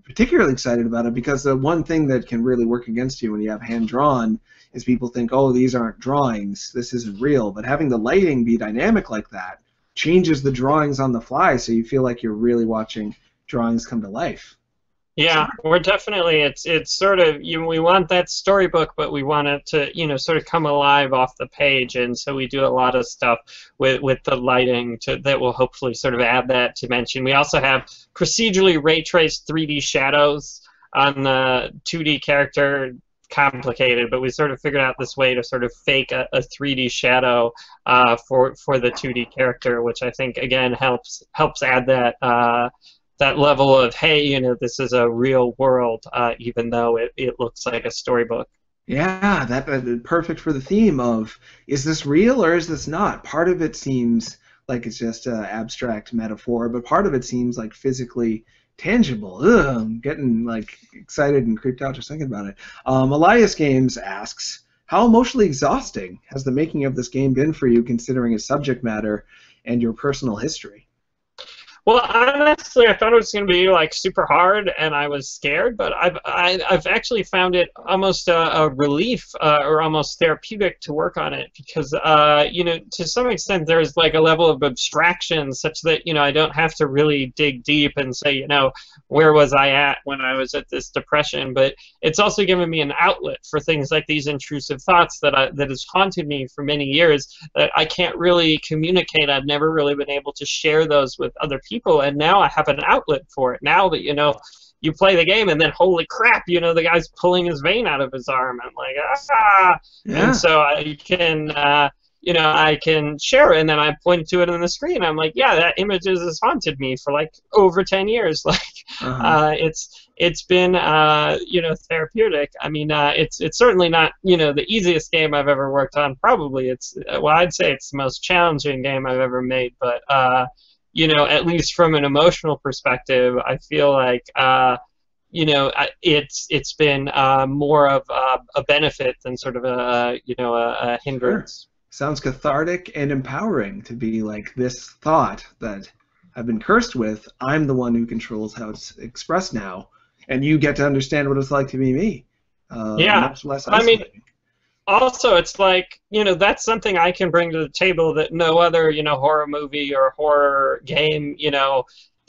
particularly excited about it, because the one thing that can really work against you when you have hand-drawn is people think, oh, these aren't drawings, this isn't real. But having the lighting be dynamic like that changes the drawings on the fly, so you feel like you're really watching drawings come to life. Yeah, we're definitely, it's sort of, we want that storybook, but we want it to, sort of come alive off the page, and so we do a lot of stuff with the lighting that will hopefully sort of add that dimension. We also have procedurally ray-traced 3D shadows on the 2D character. Complicated, but we sort of figured out this way to sort of fake a 3D shadow for the 2D character, which I think again helps add that that level of, hey, this is a real world, even though it looks like a storybook. Yeah, that perfect for the theme of, is this real or is this not? Part of it seems like it's just an abstract metaphor, but part of it seems like physically tangible. Ugh, I'm getting like excited and creeped out just thinking about it. Elias Games asks, how emotionally exhausting has the making of this game been for you, considering its subject matter and your personal history? Well, honestly, I thought it was going to be like super hard, and I was scared. But I've actually found it almost a relief or almost therapeutic to work on it, because to some extent there's like a level of abstraction such that I don't have to really dig deep and say where was I at when I was at this depression. But it's also given me an outlet for things like these intrusive thoughts that has haunted me for many years that I can't really communicate. I've never really been able to share those with other people, and now I have an outlet for it. Now that you play the game, and then holy crap, the guy's pulling his vein out of his arm. I'm like, ah, yeah. And so I can, I can share it, and then I point to it on the screen. I'm like, yeah, that image has haunted me for like over 10 years. Like, it's been, therapeutic. I mean, it's certainly not, the easiest game I've ever worked on. Probably I'd say it's the most challenging game I've ever made, but. At least from an emotional perspective, I feel like, it's been more of a benefit than sort of a hindrance. Sure. Sounds cathartic and empowering to be like, this thought that I've been cursed with, I'm the one who controls how it's expressed now, and you get to understand what it's like to be me. Yeah, much less isolating. I mean, also, it's like, that's something I can bring to the table that no other, horror movie or horror game,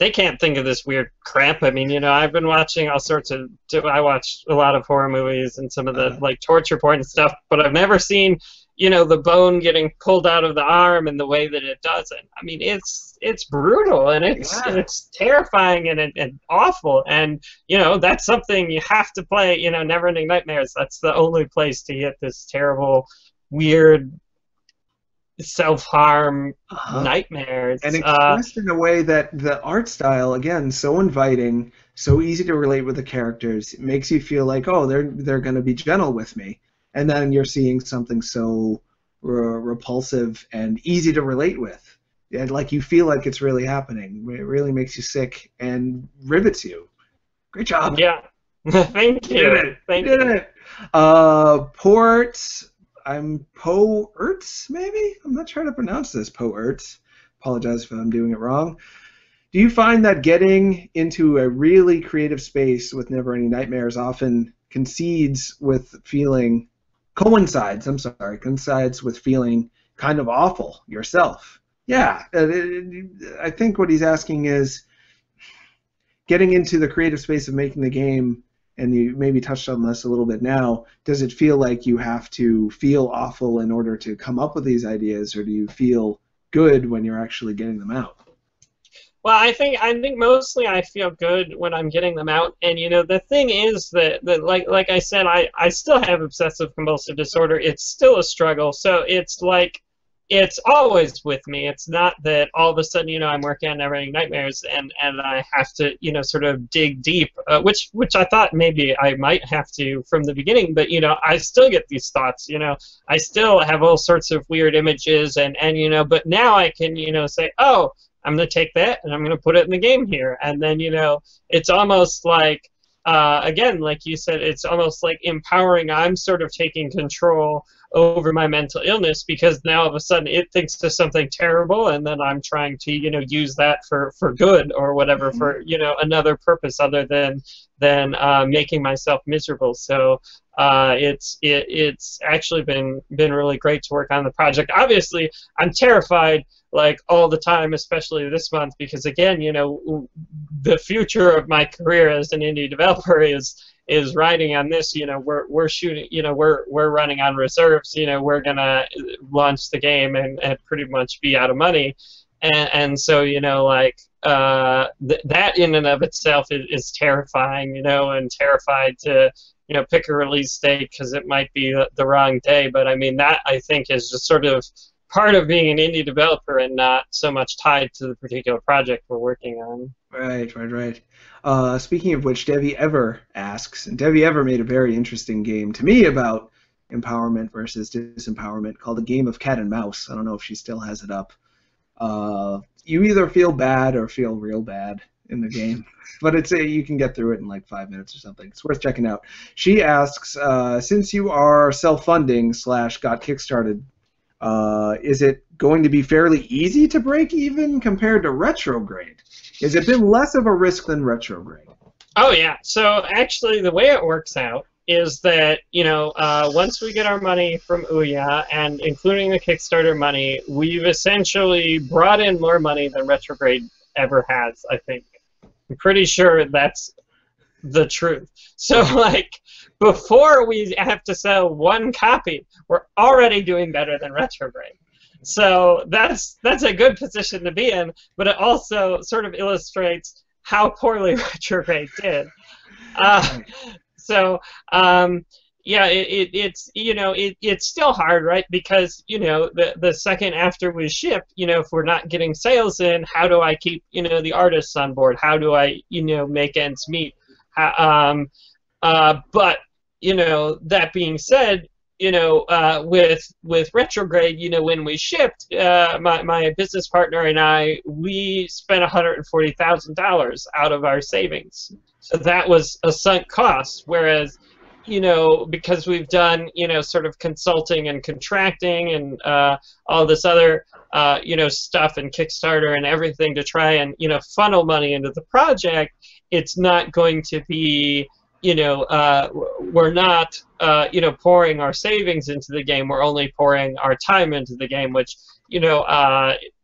they can't think of this weird crap. I mean, you know, I've been watching all sorts of. I watch a lot of horror movies and some of the like torture porn and stuff, but I've never seen, you know, the bone getting pulled out of the arm and the way that it does it. I mean, it's brutal and it's terrifying and awful. And you know, that's something you have to play. You know, Neverending Nightmares. That's the only place to get this terrible, weird, self-harm nightmares. And expressed in a way that the art style, again, so inviting, so easy to relate with the characters. It makes you feel like, oh, they're going to be gentle with me. And then you're seeing something so repulsive and easy to relate with. And like you feel like it's really happening. It really makes you sick and rivets you. Great job. Yeah. Thank you. Thank you. Ports. I'm Poe Ertz, maybe? I'm not trying to pronounce this, Poe Ertz. Apologize if I'm doing it wrong. Do you find that getting into a really creative space with Neverending Nightmares often coincides with feeling kind of awful yourself? Yeah, I think what he's asking is getting into the creative space of making the game, and you maybe touched on this a little bit now, does it feel like you have to feel awful in order to come up with these ideas, or do you feel good when you're actually getting them out? Well, I think mostly I feel good when I'm getting them out, and you know the thing is that like I said, I still have obsessive compulsive disorder. It's still a struggle, so it's like it's always with me. It's not that all of a sudden, you know, I'm working on Neverending Nightmares and I have to, you know, sort of dig deep, which I thought maybe I might have to from the beginning, but, you know, I still get these thoughts, you know. I still have all sorts of weird images and you know, but now I can, you know, say, oh, I'm going to take that and I'm going to put it in the game here. And then, you know, it's almost like, again, like you said, it's almost like empowering. I'm sort of taking control over my mental illness because now all of a sudden it thinks of something terrible and then I'm trying to, you know, use that for good or whatever, for, you know, another purpose other than making myself miserable. So it's actually been really great to work on the project. Obviously, I'm terrified like all the time, especially this month, because again, you know, the future of my career as an indie developer is riding on this. You know, we're shooting, you know, we're running on reserves. You know, we're gonna launch the game and pretty much be out of money, and so, you know, like that in and of itself is terrifying. You know, and terrified to, you know, pick a release date because it might be the wrong day. But I mean, that I think is just sort of part of being an indie developer and not so much tied to the particular project we're working on. Right. Speaking of which, Devi Ever asks, and Devi Ever made a very interesting game to me about empowerment versus disempowerment called A Game of Cat and Mouse. I don't know if she still has it up. You either feel bad or feel real bad in the game, but you can get through it in like 5 minutes or something. It's worth checking out. She asks, since you are self-funding / got kickstarted, is it going to be fairly easy to break even compared to RetroGrade? Has it been less of a risk than RetroGrade? Oh, yeah. So actually the way it works out is that, you know, once we get our money from Ouya, and including the Kickstarter money, we've essentially brought in more money than RetroGrade ever has, I think. I'm pretty sure that's the truth. So, like, before we have to sell one copy, we're already doing better than RetroGrade. So that's a good position to be in, but it also sort of illustrates how poorly RetroGrade did. Yeah, it's you know, it's still hard, right? Because, you know, the second after we ship, you know, if we're not getting sales in, how do I keep, you know, the artists on board? How do I, you know, make ends meet? But, you know, that being said, you know, with RetroGrade, you know, when we shipped, my business partner and I, we spent $140,000 out of our savings. So that was a sunk cost. Whereas, you know, because we've done, you know, sort of consulting and contracting and all this other, you know, stuff and Kickstarter and everything to try and, you know, funnel money into the project, it's not going to be, we're not, pouring our savings into the game. We're only pouring our time into the game, which,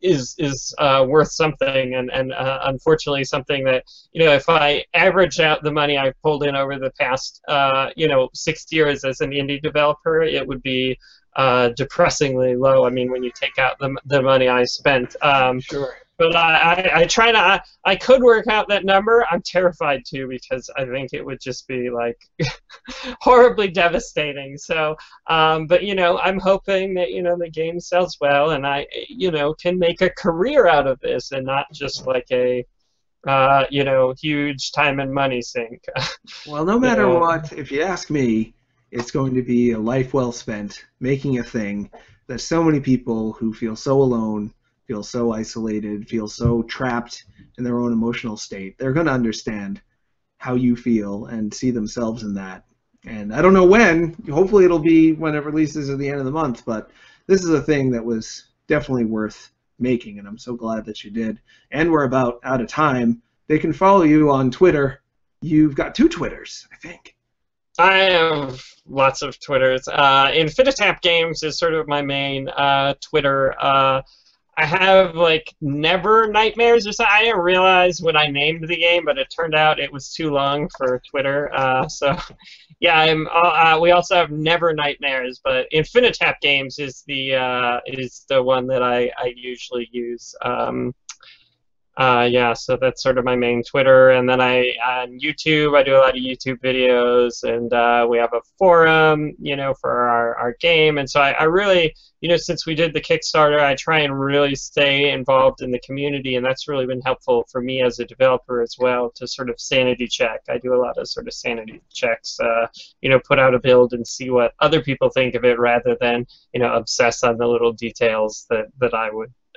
is worth something. And unfortunately, something that, if I average out the money I've pulled in over the past, 6 years as an indie developer, it would be depressingly low. I mean, when you take out the money I spent. Sure. But I try to. I could work out that number. I'm terrified to, because I think it would just be like horribly devastating. So, but I'm hoping that the game sells well, and I can make a career out of this, and not just like a huge time and money sink. Well, no matter what, if you ask me, it's going to be a life well spent making a thing that so many people who feel so alone, feel so isolated, feel so trapped in their own emotional state, they're going to understand how you feel and see themselves in that. And I don't know when, hopefully it'll be when it releases at the end of the month, but this is a thing that was definitely worth making, and I'm so glad that you did. And we're about out of time. They can follow you on Twitter. You've got 2 Twitters, I think. I have lots of Twitters. Infinitap Games is sort of my main Twitter. I have like Never Nightmares or something. I didn't realize when I named the game, but it turned out it was too long for Twitter. So yeah, we also have Never Nightmares, but Infinitap Games is the one that I usually use. Yeah, so that's sort of my main Twitter, and then on YouTube I do a lot of YouTube videos, and we have a forum, for our game, and so I really, since we did the Kickstarter, I try and really stay involved in the community, and that's really been helpful for me as a developer as well, to sort of sanity check. I do a lot of sort of sanity checks, put out a build and see what other people think of it, rather than obsess on the little details that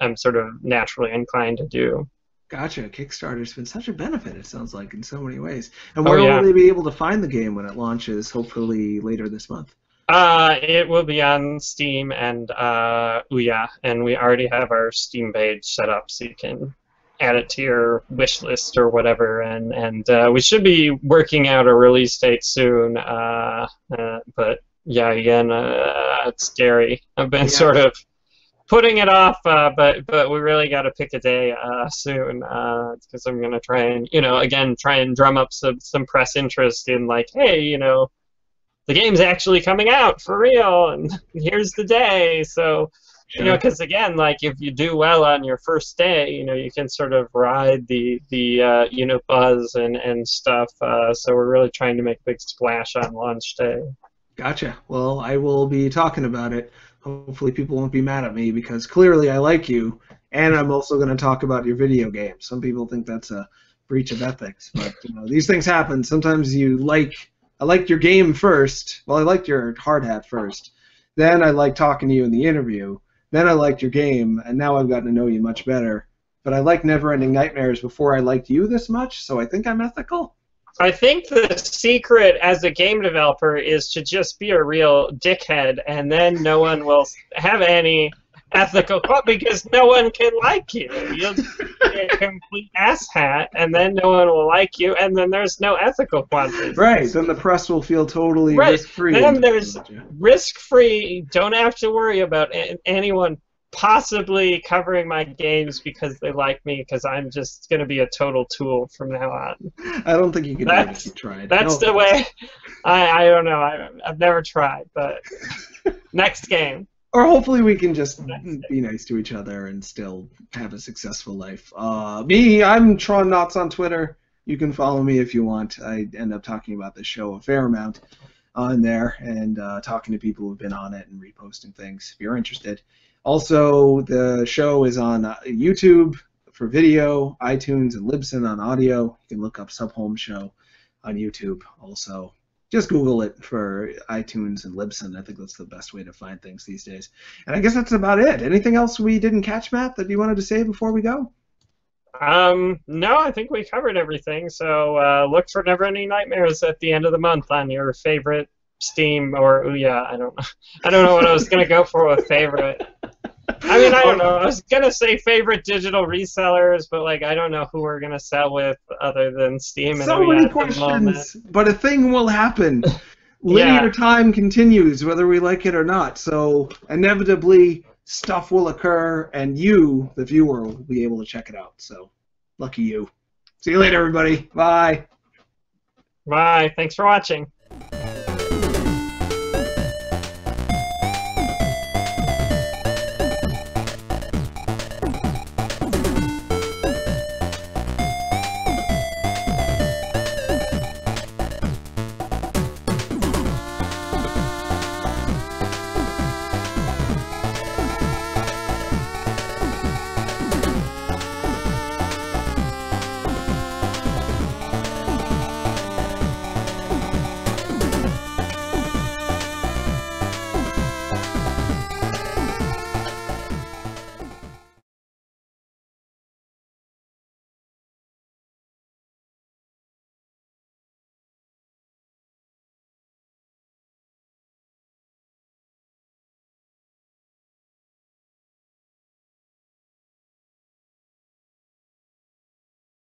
I'm sort of naturally inclined to do. Gotcha. Kickstarter's been such a benefit, it sounds like, in so many ways. And where will they be able to find the game when it launches, hopefully later this month? It will be on Steam and Ouya, and we already have our Steam page set up, so you can add it to your wish list or whatever. And we should be working out a release date soon. But yeah, again, it's scary. I've been sort of putting it off, but we really got to pick a day soon, because I'm gonna try and try and drum up some press interest in, like, hey, the game's actually coming out for real, and here's the day. So because again, like, if you do well on your first day, you can sort of ride the buzz and stuff. So we're really trying to make a big splash on launch day. Gotcha. Well, I will be talking about it. Hopefully people won't be mad at me, because clearly I like you, and I'm also going to talk about your video game. Some people think that's a breach of ethics, but these things happen. Sometimes I liked your game first. Well, I liked your hard hat first. Then I liked talking to you in the interview. Then I liked your game, and now I've gotten to know you much better. But I liked Neverending Nightmares before I liked you this much, so I think I'm ethical. I think the secret as a game developer is to just be a real dickhead, and then no one will have any ethical because no one can like you. You'll just be a complete asshat, and then no one will like you, and then there's no ethical quantities. Right, then the press will feel totally risk-free. Then there's risk-free, don't have to worry about anyone possibly covering my games because they like me, because I'm just going to be a total tool from now on. I don't think you can do it if you tried. That's the way. I don't know. I've never tried, but next game. Or hopefully we can just be nice to each other and still have a successful life. I'm Tron Knots on Twitter. You can follow me if you want. I end up talking about this show a fair amount on there, and talking to people who've been on it and reposting things if you're interested. Also, the show is on YouTube for video, iTunes, and Libsyn on audio. You can look up Holmes Show on YouTube. Also, just Google it for iTunes and Libsyn. I think that's the best way to find things these days. And I guess that's about it. Anything else we didn't catch, Matt, that you wanted to say before we go? No, I think we covered everything. So look for Neverending Nightmares at the end of the month on your favorite Steam or Ouya. I don't know what I was gonna go for with favorite. I mean, I don't know. I was gonna say favorite digital resellers, but like I don't know who we're gonna sell with other than Steam and So Ouya many at the moment. questions, but a thing will happen. Linear time continues, whether we like it or not. So inevitably, stuff will occur, and you, the viewer, will be able to check it out. So lucky you. See you later, everybody. Bye. Bye. Thanks for watching.